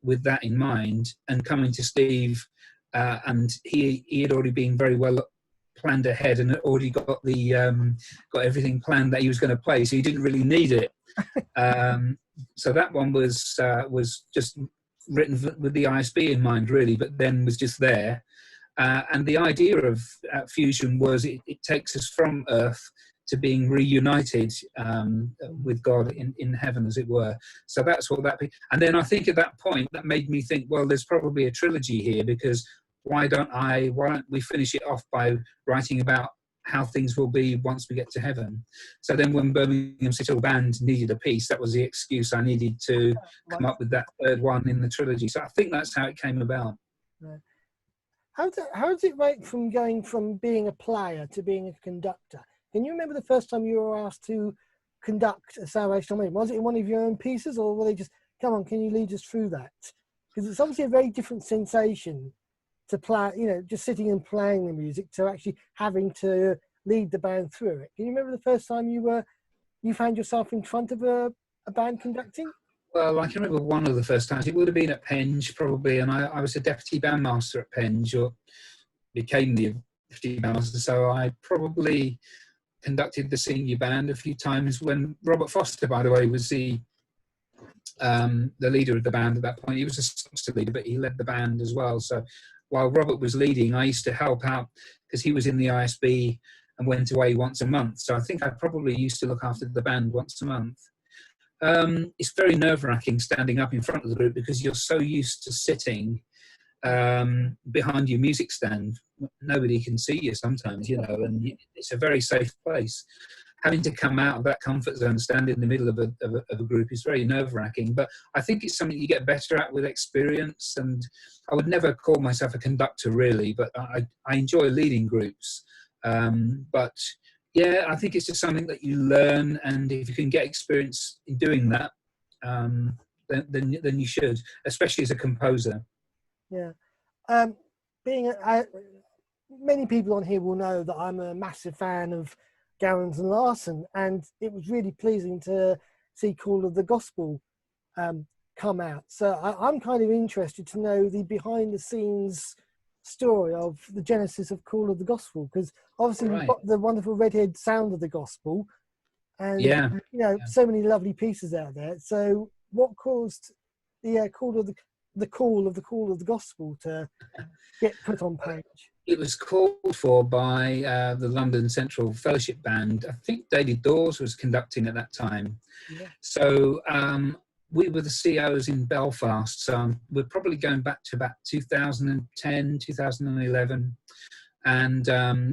with that in mind, and coming to Steve, and he had already been very well planned ahead and had already got got everything planned that he was going to play, so he didn't really need it. So that one was just written with the ISB in mind, really, but then was just there. And the idea of Fusion was it takes us from Earth to being reunited with God in heaven, as it were. So that's what that. And then I think at that point that made me think, well, there's probably a trilogy here, because why don't we finish it off by writing about how things will be once we get to heaven? So then when Birmingham City Band needed a piece, that was the excuse I needed to come up with that third one in the trilogy. So I think that's how it came about. Yeah. How does it rate from going from being a player to being a conductor? Can you remember the first time you were asked to conduct a Salvation Army? Was it in one of your own pieces, or were they just, come on, can you lead us through that? Because it's obviously a very different sensation to play, just sitting and playing the music, to actually having to lead the band through it. Can you remember the first time you found yourself in front of a band conducting? Well, I can remember one of the first times. It would have been at Penge, probably, and I was a deputy bandmaster at Penge, or became the deputy bandmaster, so I probably conducted the senior band a few times when Robert Foster, by the way, was the leader of the band at that point. He was a songster leader, but he led the band as well. So while Robert was leading, I used to help out because he was in the ISB and went away once a month. So I think I probably used to look after the band once a month. It's very nerve-wracking standing up in front of the group because you're so used to sitting behind your music stand. Nobody can see you sometimes, you know, and it's a very safe place. Having to come out of that comfort zone, stand in the middle of a group is very nerve-wracking, but I think it's something you get better at with experience. And I would never call myself a conductor really, but I enjoy leading groups. But yeah, I think it's just something that you learn, and if you can get experience in doing that, then you should, especially as a composer. Yeah. Being many people on here will know that I'm a massive fan of Gowans and Larson, and it was really pleasing to see Call of the Gospel come out. So I'm kind of interested to know the behind-the-scenes story of the genesis of Call of the Gospel, because obviously Right. we've got the wonderful redhead sound of the gospel, and Yeah. you know, so many lovely pieces out there. So what caused the call of the gospel to get put on page? It was called for by the London Central Fellowship Band. I think David Dawes was conducting at that time. Yeah. So we were the COs in Belfast. So we're probably going back to about 2010, 2011. And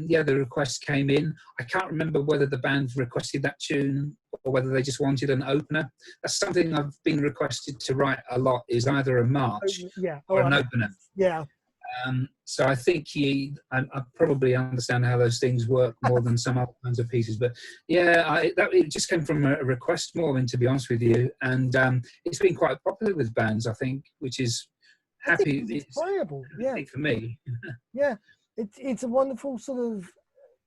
yeah, the request came in. I can't remember whether the band requested that tune or whether they just wanted an opener. That's something I've been requested to write a lot, is either a march or an opener. Yeah. So I think I probably understand how those things work more than some other kinds of pieces. But yeah, it just came from a request more than, to be honest with you. And it's been quite popular with bands, I think, which is happy. It's playable. Yeah. For me. Yeah. It's a wonderful sort of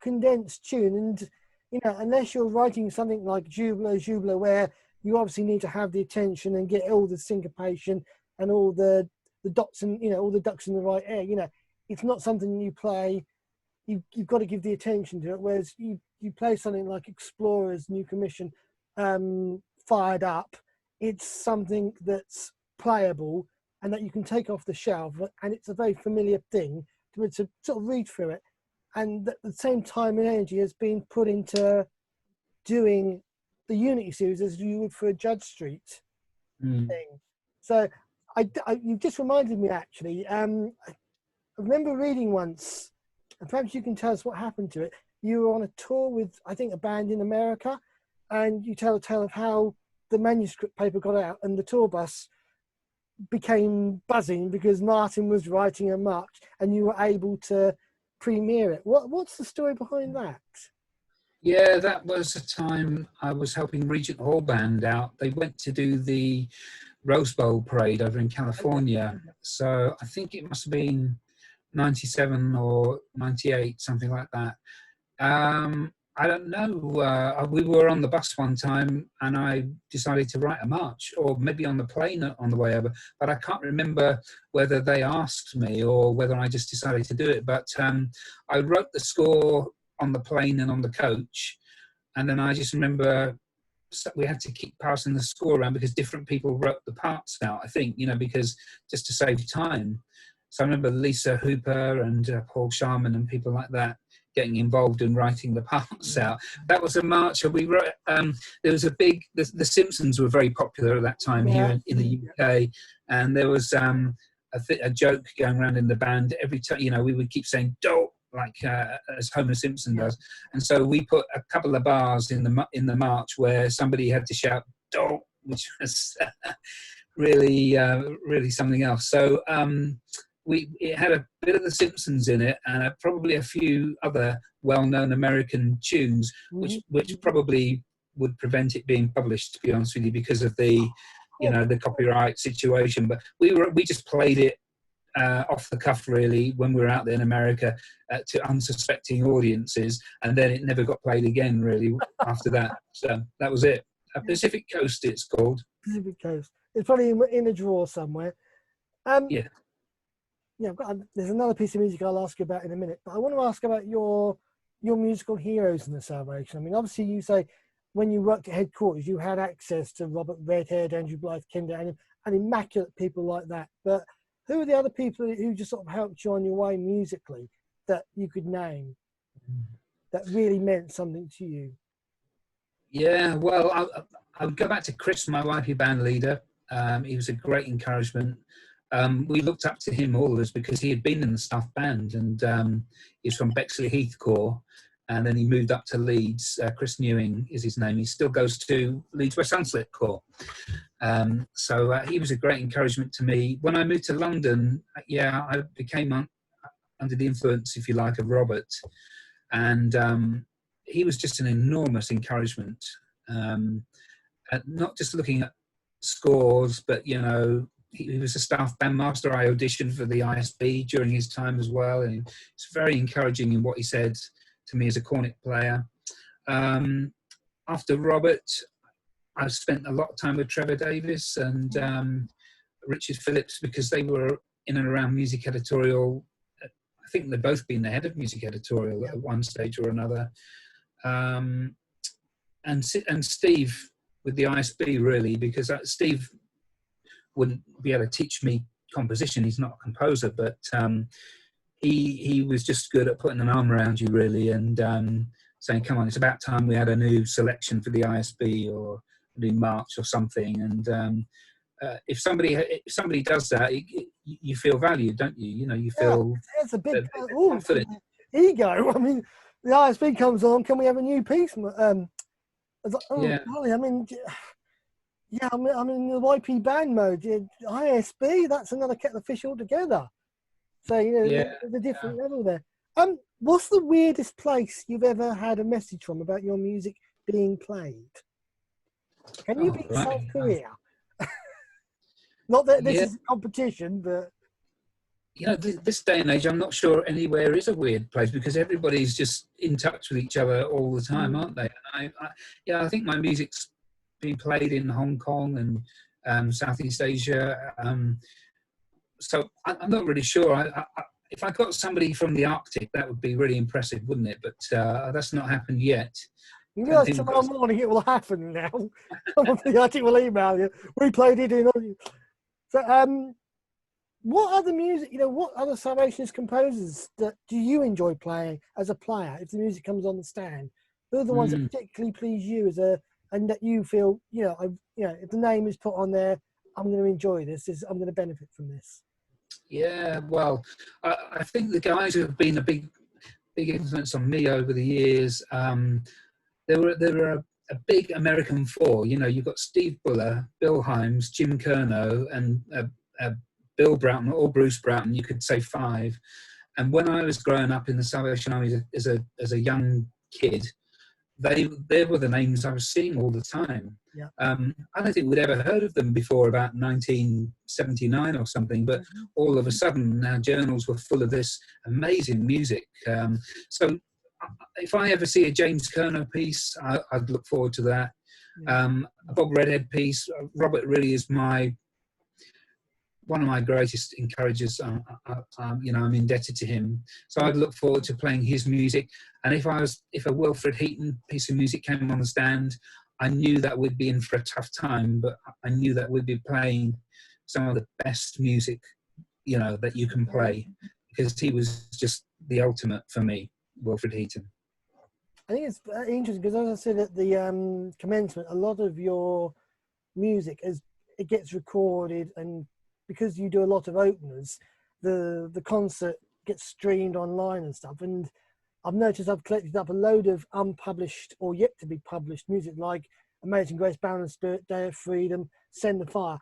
condensed tune. And, you know, unless you're writing something like Jubilo, where you obviously need to have the attention and get all the syncopation and all the dots and, you know, all the ducks in the right air, you know, it's not something you play. You've got to give the attention to it. Whereas you play something like Explorers New Commission, Fired Up, it's something that's playable and that you can take off the shelf, and it's a very familiar thing to sort of read through it. And at the same time and energy has been put into doing the Unity series as you would for a Judge Street thing. So you just reminded me, actually. I remember reading once, and perhaps you can tell us what happened to it. You were on a tour with, I think, a band in America, and you tell a tale of how the manuscript paper got out and the tour bus became buzzing because Martin was writing a march and you were able to premiere it. What's the story behind that? Yeah, that was a time I was helping Regent Hall Band out. They went to do the Rose Bowl parade over in California. So I think it must have been 97 or 98, something like that. I don't know. We were on the bus one time and I decided to write a march, or maybe on the plane on the way over, but I can't remember whether they asked me or whether I just decided to do it. But I wrote the score on the plane and on the coach, and then I just remember we had to keep passing the score around because different people wrote the parts out, I think, you know, because just to save time. So I remember Lisa Hooper and Paul Sharman and people like that getting involved in writing the parts out. That was a march. We wrote. There was a big. The Simpsons were very popular at that time here in the UK, and there was a joke going around in the band every time. You know, we would keep saying "dope," like as Homer Simpson does, and so we put a couple of bars in the march where somebody had to shout "dope," which was really something else. So. It had a bit of The Simpsons in it, and probably a few other well-known American tunes, which probably would prevent it being published, to be honest with you, because of the copyright situation. But we just played it off the cuff, really, when we were out there in America to unsuspecting audiences, and then it never got played again, really, after that. So that was it. Pacific Coast, it's called. Pacific Coast. It's probably in a drawer somewhere. Yeah. Yeah, there's another piece of music I'll ask you about in a minute, but I want to ask about your musical heroes in the Salvation. I mean, obviously you say when you worked at headquarters, you had access to Robert Redhead, Andrew Blythe Kinder, and immaculate people like that. But who are the other people who just sort of helped you on your way musically that you could name that really meant something to you? Yeah, well, I would go back to Chris, my wifey band leader. He was a great encouragement. we looked up to him, all of us, because he had been in the staff band, and he's from Bexley Heath Corps, and then he moved up to Leeds. Chris Newing is his name. He still goes to Leeds West Hunslet Corps. So he was a great encouragement to me. When I moved to London, I became under the influence, if you like, of Robert, and he was just an enormous encouragement. Not just looking at scores, but he was a staff bandmaster. I auditioned for the ISB during his time as well, and it's very encouraging in what he said to me as a cornet player. After Robert, I've spent a lot of time with Trevor Davis and Richard Phillips, because they were in and around music editorial. I think they've both been the head of music editorial at one stage or another. And Steve with the ISB, really, because Steve wouldn't be able to teach me composition. He's not a composer, but he was just good at putting an arm around you, really, and saying, come on, it's about time we had a new selection for the ISB or a new march or something. And if somebody does that, you feel valued, don't you? You feel it's a big ego. I mean, the ISB comes on, can we have a new piece? I was like, golly, I'm in the YP band mode. ISB, that's another kettle of fish altogether. So, there's a different level there. What's the weirdest place you've ever had a message from about your music being played? Can you be South Korea? Not that this is a competition, but... this day and age, I'm not sure anywhere is a weird place, because everybody's just in touch with each other all the time, aren't they? And I think my music's been played in Hong Kong and Southeast Asia. So I'm not really sure. If I got somebody from the Arctic, that would be really impressive, wouldn't it? But that's not happened yet. You know, tomorrow morning it will happen now. Someone from the Arctic will email you. We played it in... So, what other music, what other Salvationist composers that do you enjoy playing as a player? If the music comes on the stand, who are the ones that particularly please you and that you feel, if the name is put on there, I'm going to enjoy this. I'm going to benefit from this. Yeah, well, I think the guys who have been a big influence on me over the years, there were a big American four. You've got Steve Buller, Bill Himes, Jim Curnow, and Bill Broughton or Bruce Broughton. You could say five. And when I was growing up in the Salvation Army as a young kid, they were the names I was seeing all the time. Yeah. I don't think we'd ever heard of them before about 1979 or something, but all of a sudden our journals were full of this amazing music. So if I ever see a James Curnow piece, I'd look forward to that. A Bob Redhead piece. Robert really is one of my greatest encouragers. I'm indebted to him. So I'd look forward to playing his music. And if a Wilfred Heaton piece of music came on the stand, I knew that we'd be in for a tough time, but I knew that we'd be playing some of the best music, that you can play, because he was just the ultimate for me, Wilfred Heaton. I think it's interesting because, as I said at the commencement, a lot of your music it gets recorded, and because you do a lot of openers, the concert gets streamed online and stuff. And I've noticed I've collected up a load of unpublished or yet to be published music, like Amazing Grace, Barren of Spirit, Day of Freedom, Send the Fire.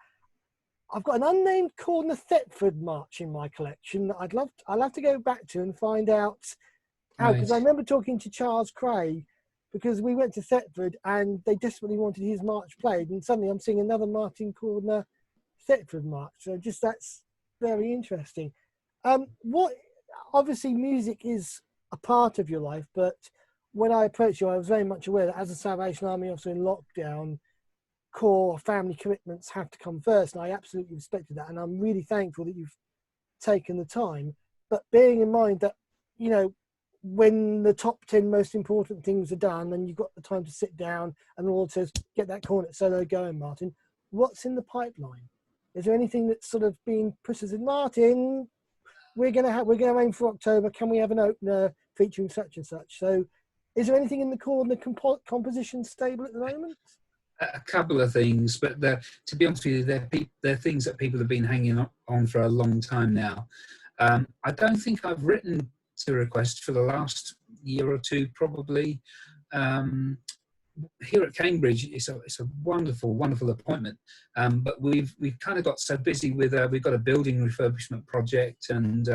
I've got an unnamed Cordner Thetford march in my collection that I'll have to go back to and find out how, because I remember talking to Charles Cray, because we went to Thetford and they desperately wanted his march played, and suddenly I'm seeing another Martin Cordner Thetford march. So that's very interesting. Obviously music is a part of your life, but when I approached you, I was very much aware that as a Salvation Army officer in lockdown, core family commitments have to come first, and I absolutely respected that, and I'm really thankful that you've taken the time. But bearing in mind that, when the top 10 most important things are done and you've got the time to sit down and also get that cornet solo going, Martin, what's in the pipeline? Is there anything that's sort of being pushed as, Martin, we're going to aim for October, can we have an opener featuring such and such? So is there anything in the Cordner composition stable at the moment? a couple of things, but to be honest with you, they're things that people have been hanging on for a long time now. I don't think I've written to request for the last year or two, probably. Here at Cambridge, it's a wonderful appointment, but we've kind of got so busy with we've got a building refurbishment project and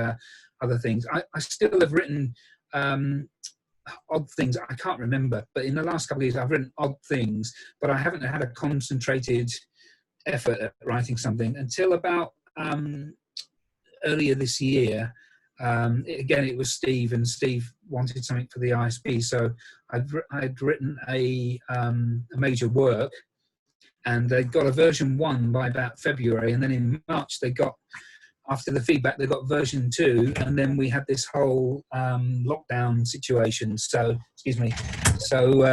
other things. I still have written odd things. I can't remember, but in the last couple of years I've written odd things, but I haven't had a concentrated effort at writing something until about earlier this year. Again, it was Steve, and Steve wanted something for the ISB, so I'd written a major work, and they got a version 1 by about February, and then in March they got, after the feedback, they got version 2, and then we had this whole lockdown situation. So, excuse me. So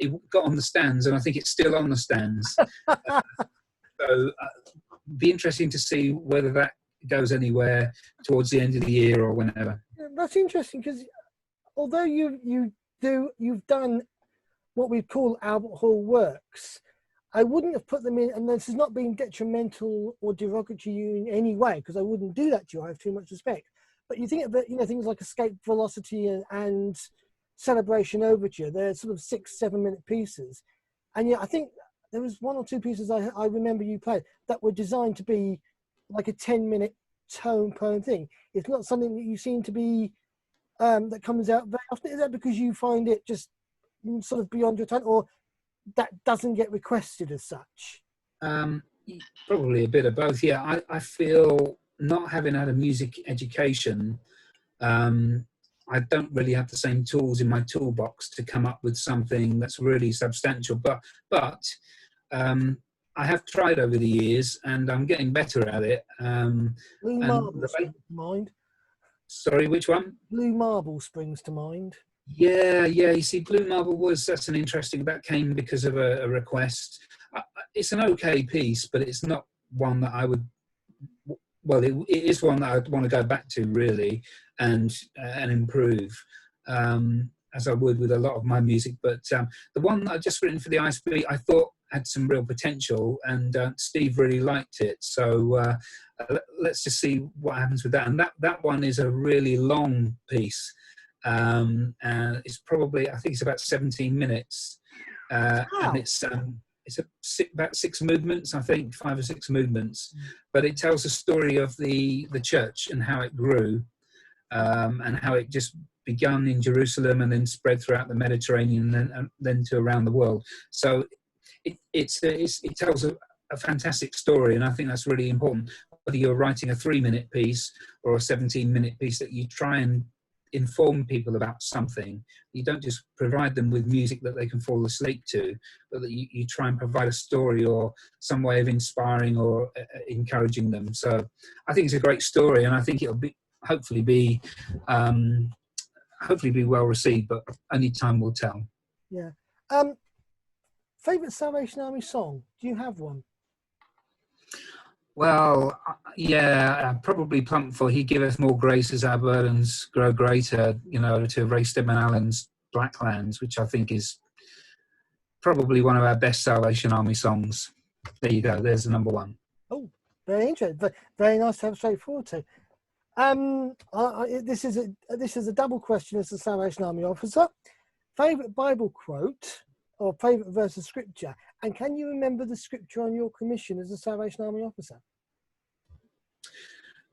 it got on the stands, and I think it's still on the stands. So be interesting to see whether that goes anywhere towards the end of the year or whenever. Yeah, that's interesting, because although you've done what we call Albert Hall works, I wouldn't have put them in, and this is not being detrimental or derogatory to you in any way, because I wouldn't do that to you. I have too much respect. But you think of it, things like Escape Velocity and Celebration Overture, they're sort of 6-7 minute pieces, and I think there was 1 or 2 pieces I remember you played that were designed to be like a 10-minute tone poem thing. It's not something that you seem to be that comes out very often. Is that because you find it just sort of beyond your time, or that doesn't get requested as such? Probably a bit of both. Yeah, I feel, not having had a music education, I don't really have the same tools in my toolbox to come up with something that's really substantial. But I have tried over the years, and I'm getting better at it. Blue Marble springs to mind. Sorry, which one? Blue Marble springs to mind. Yeah. You see, Blue Marble that's an interesting. That came because of a request. It's an okay piece, but it's not one that I would. Well, it is one that I'd want to go back to really, and improve, as I would with a lot of my music. But the one that I've just written for the ISB, I thought had some real potential, and Steve really liked it. So let's just see what happens with that. And that one is a really long piece. And it's probably, I think it's about 17 minutes. Wow. And it's about 6 movements, I think, 5 or 6 movements. But it tells the story of the church and how it grew, and how it just began in Jerusalem and then spread throughout the Mediterranean and then to around the world. So it tells a fantastic story, and I think that's really important. Whether you're writing a 3-minute piece or a 17-minute piece, that you try and inform people about something. You don't just provide them with music that they can fall asleep to, but that you try and provide a story or some way of inspiring or encouraging them. So I think it's a great story, and I think it'll be hopefully be well received, but only time will tell. Yeah. Favorite Salvation Army song? Do you have one? Well, yeah, probably Plump for He Giveth More Grace as Our Burdens Grow Greater, to Ray Stedman Allen's Blacklands, which I think is probably one of our best Salvation Army songs. There you go, there's the number one. Oh, very interesting. Very nice to have straightforward to. This is a double question as a Salvation Army officer. Favorite Bible quote or favorite verse of scripture, and can you remember the scripture on your commission as a Salvation Army officer?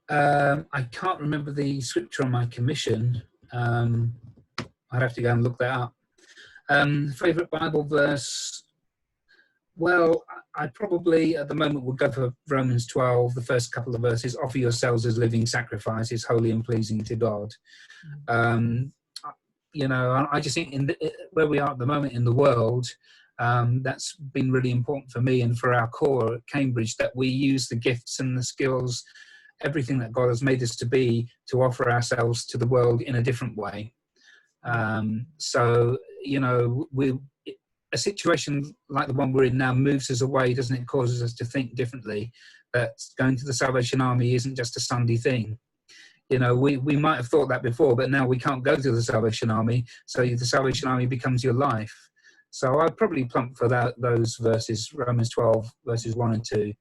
I can't remember the scripture on my commission. I'd have to go and look that up. Favorite Bible verse? Well, I probably at the moment would go for Romans 12, the first couple of verses. Offer yourselves as living sacrifices, holy and pleasing to God. I just think where we are at the moment in the world, that's been really important for me and for our core at Cambridge, that we use the gifts and the skills, everything that God has made us to be, to offer ourselves to the world in a different way. A situation like the one we're in now moves us away, doesn't it? Causes us to think differently, that going to the Salvation Army isn't just a Sunday thing. We might have thought that before, but now we can't go to the Salvation Army, so the Salvation Army becomes your life. So I'd probably plump for those verses, Romans 12, verses 1 and 2.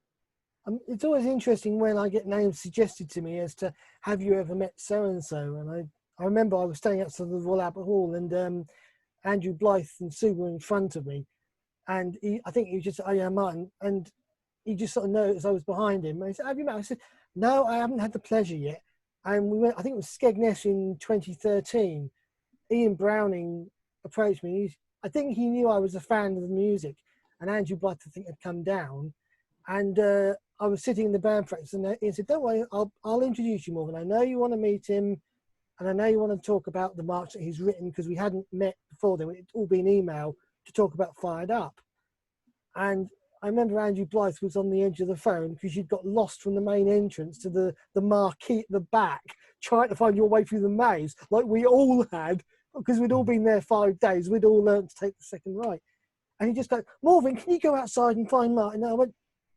It's always interesting when I get names suggested to me as to, have you ever met so-and-so? And I remember I was staying outside the Royal Albert Hall, and Andrew Blythe and Sue were in front of me. And I think he was just, oh yeah, Martin. And he just sort of noticed I was behind him. And he said, have you met? I said, no, I haven't had the pleasure yet. And we went, I think it was Skegness in 2013. Ian Browning approached me. I think he knew I was a fan of the music. And Andrew Blythe, I think, had come down. And I was sitting in the band practice, and he said, don't worry, I'll introduce you, Morgan. I know you want to meet him, and I know you want to talk about the march that he's written, because we hadn't met before then. It'd all been email to talk about Fired Up. And I remember Andrew Blythe was on the edge of the phone because you'd got lost from the main entrance to the marquee at the back, trying to find your way through the maze, like we all had, because we'd all been there 5 days. We'd all learned to take the second right. And he just goes, Morgan, can you go outside and find Martin? And I went,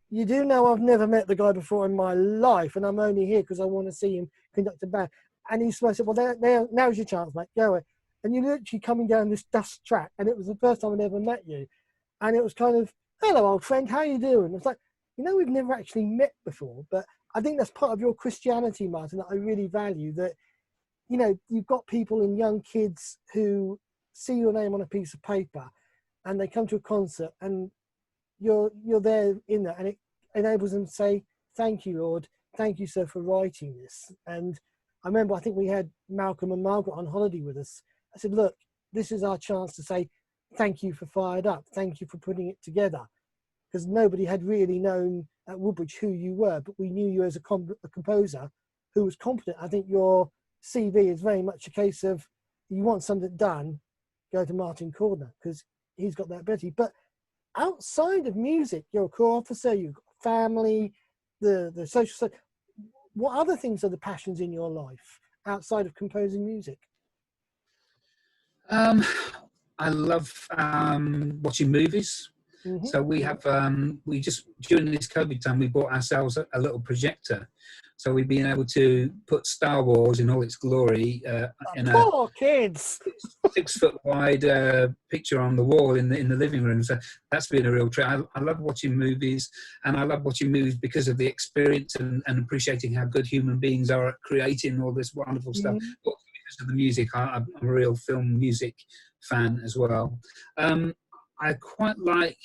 you do know I've never met the guy before in my life, and I'm only here because I want to see him conduct a band. And he said, well, now's your chance, mate, go away. And you're literally coming down this dust track, and it was the first time I'd ever met you. And it was kind of, hello, old friend, how you doing? It's like, we've never actually met before, but I think that's part of your Christianity, Martin, that I really value, that, you've got people and young kids who see your name on a piece of paper, and they come to a concert, and you're there in that, and it enables them to say, thank you, Lord, thank you, sir, for writing this. And I remember, I think we had Malcolm and Margaret on holiday with us. I said, look, this is our chance to say thank you for Fired Up, thank you for putting it together, because nobody had really known at Woodbridge who you were, but we knew you as a composer who was competent. I think your CV is very much a case of, you want something done, go to Martin Cordner, because he's got that ability. But outside of music, you're a corps officer, you've got family, the social side. What other things are the passions in your life outside of composing music? I love watching movies. Mm-hmm. So we have, we just, during this COVID time, we bought ourselves a little projector. So we've been able to put Star Wars in all its glory in Poor kids! 6 foot wide picture on the wall in the living room. So that's been a real treat. I love watching movies, and I love watching movies because of the experience and appreciating how good human beings are at creating all this wonderful stuff. Mm-hmm. But because of the music, I'm a real film music fan as well. I quite like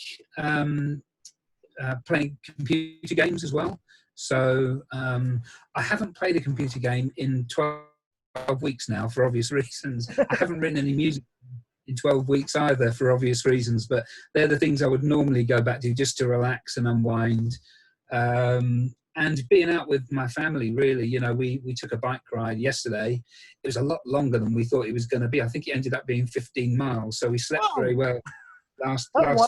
playing computer games as well. So I haven't played a computer game in 12 weeks now, for obvious reasons. I haven't written any music in 12 weeks either, for obvious reasons, but they're the things I would normally go back to just to relax and unwind. And being out with my family, really, we took a bike ride yesterday. It was a lot longer than we thought it was going to be. I think it ended up being 15 miles, so we slept very well last week.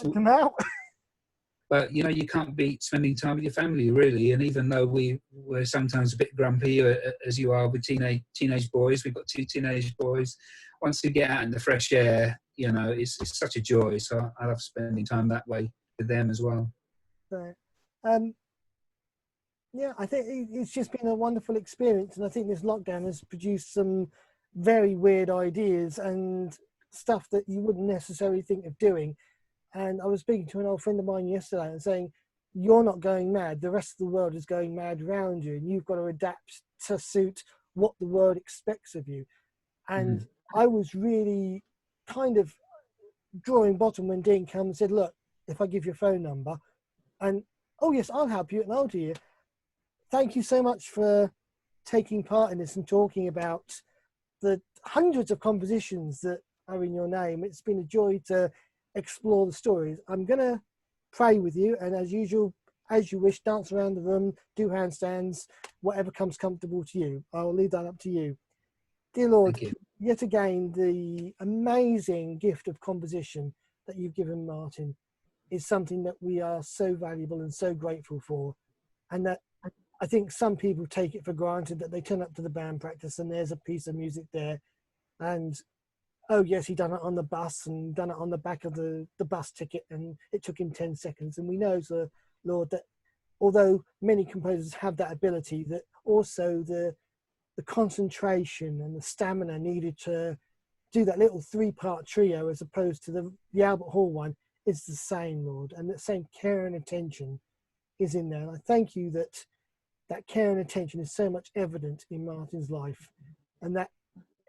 But, you can't beat spending time with your family, really. And even though we're sometimes a bit grumpy, as you are with teenage boys, we've got 2 teenage boys, once you get out in the fresh air, it's such a joy. So I love spending time that way with them as well. Right. Yeah, I think it's just been a wonderful experience. And I think this lockdown has produced some very weird ideas and stuff that you wouldn't necessarily think of doing. And I was speaking to an old friend of mine yesterday and saying, you're not going mad. The rest of the world is going mad around you, and you've got to adapt to suit what the world expects of you. And I was really kind of drawing bottom when Dean came and said, look, if I give you a phone number, and, oh yes, I'll help you, and I'll do you. Thank you so much for taking part in this and talking about the hundreds of compositions that are in your name. It's been a joy to explore the stories. I'm going to pray with you, and as usual, as you wish, dance around the room, do handstands, whatever comes comfortable to you. I'll leave that up to you. Dear Lord, yet again, the amazing gift of composition that you've given Martin is something that we are so valuable and so grateful for, and that I think some people take it for granted, that they turn up to the band practice and there's a piece of music there, and oh yes, he done it on the bus and done it on the back of the bus ticket, and it took him 10 seconds. And we know, the Lord, that although many composers have that ability, that also the concentration and the stamina needed to do that little 3-part trio as opposed to the Albert Hall one is the same, Lord, and that same care and attention is in there. And I thank you that that care and attention is so much evident in Martin's life, and that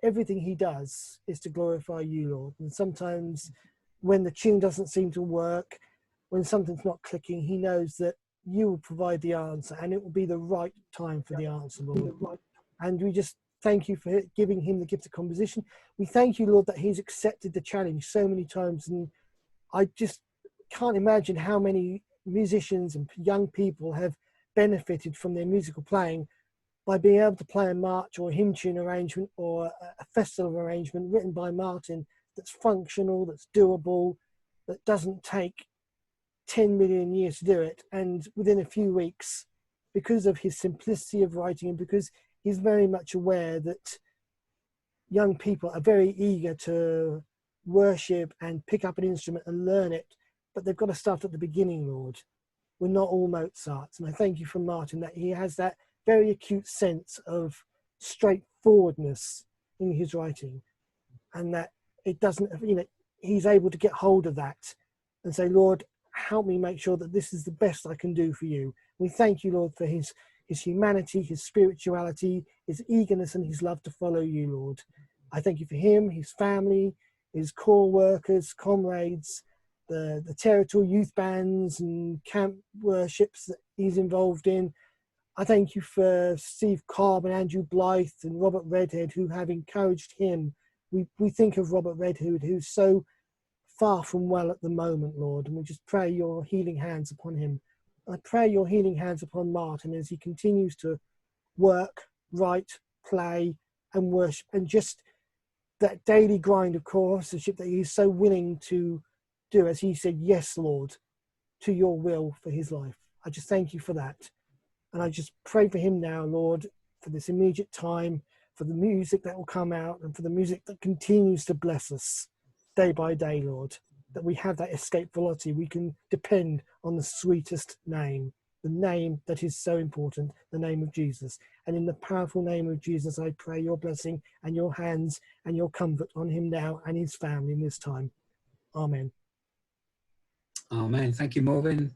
everything he does is to glorify you, Lord. And sometimes when the tune doesn't seem to work, when something's not clicking, he knows that you will provide the answer, and it will be the right time for the answer, Lord. And we just thank you for giving him the gift of composition. We thank you, Lord, that he's accepted the challenge so many times. And I just can't imagine how many musicians and young people have benefited from their musical playing by being able to play a march or a hymn tune arrangement or a festival arrangement written by Martin that's functional, that's doable, that doesn't take 10 million years to do it. And within a few weeks, because of his simplicity of writing and because he's very much aware that young people are very eager to worship and pick up an instrument and learn it, but they've got to start at the beginning, Lord. We're not all Mozarts. And I thank you for Martin, that he has that very acute sense of straightforwardness in his writing, and that it doesn't, he's able to get hold of that and say, Lord, help me make sure that this is the best I can do for you. We thank you, Lord, for his humanity, his spirituality, his eagerness and his love to follow you, Lord. I thank you for him, his family, his core workers, comrades, the territorial youth bands and camp worships that he's involved in. I thank you for Steve Cobb and Andrew Blythe and Robert Redhead, who have encouraged him. We think of Robert Redhead, who's so far from well at the moment, Lord, and we just pray your healing hands upon him. I pray your healing hands upon Martin as he continues to work, write, play and worship, and just that daily grind of choirship that he's so willing to do, as he said, yes, Lord, to your will for his life. I just thank you for that. And I just pray for him now, Lord, for this immediate time, for the music that will come out and for the music that continues to bless us day by day, Lord, that we have that escape velocity. We can depend on the sweetest name, the name that is so important, the name of Jesus. And in the powerful name of Jesus, I pray your blessing and your hands and your comfort on him now and his family in this time. Amen. Amen. Thank you, Morgan.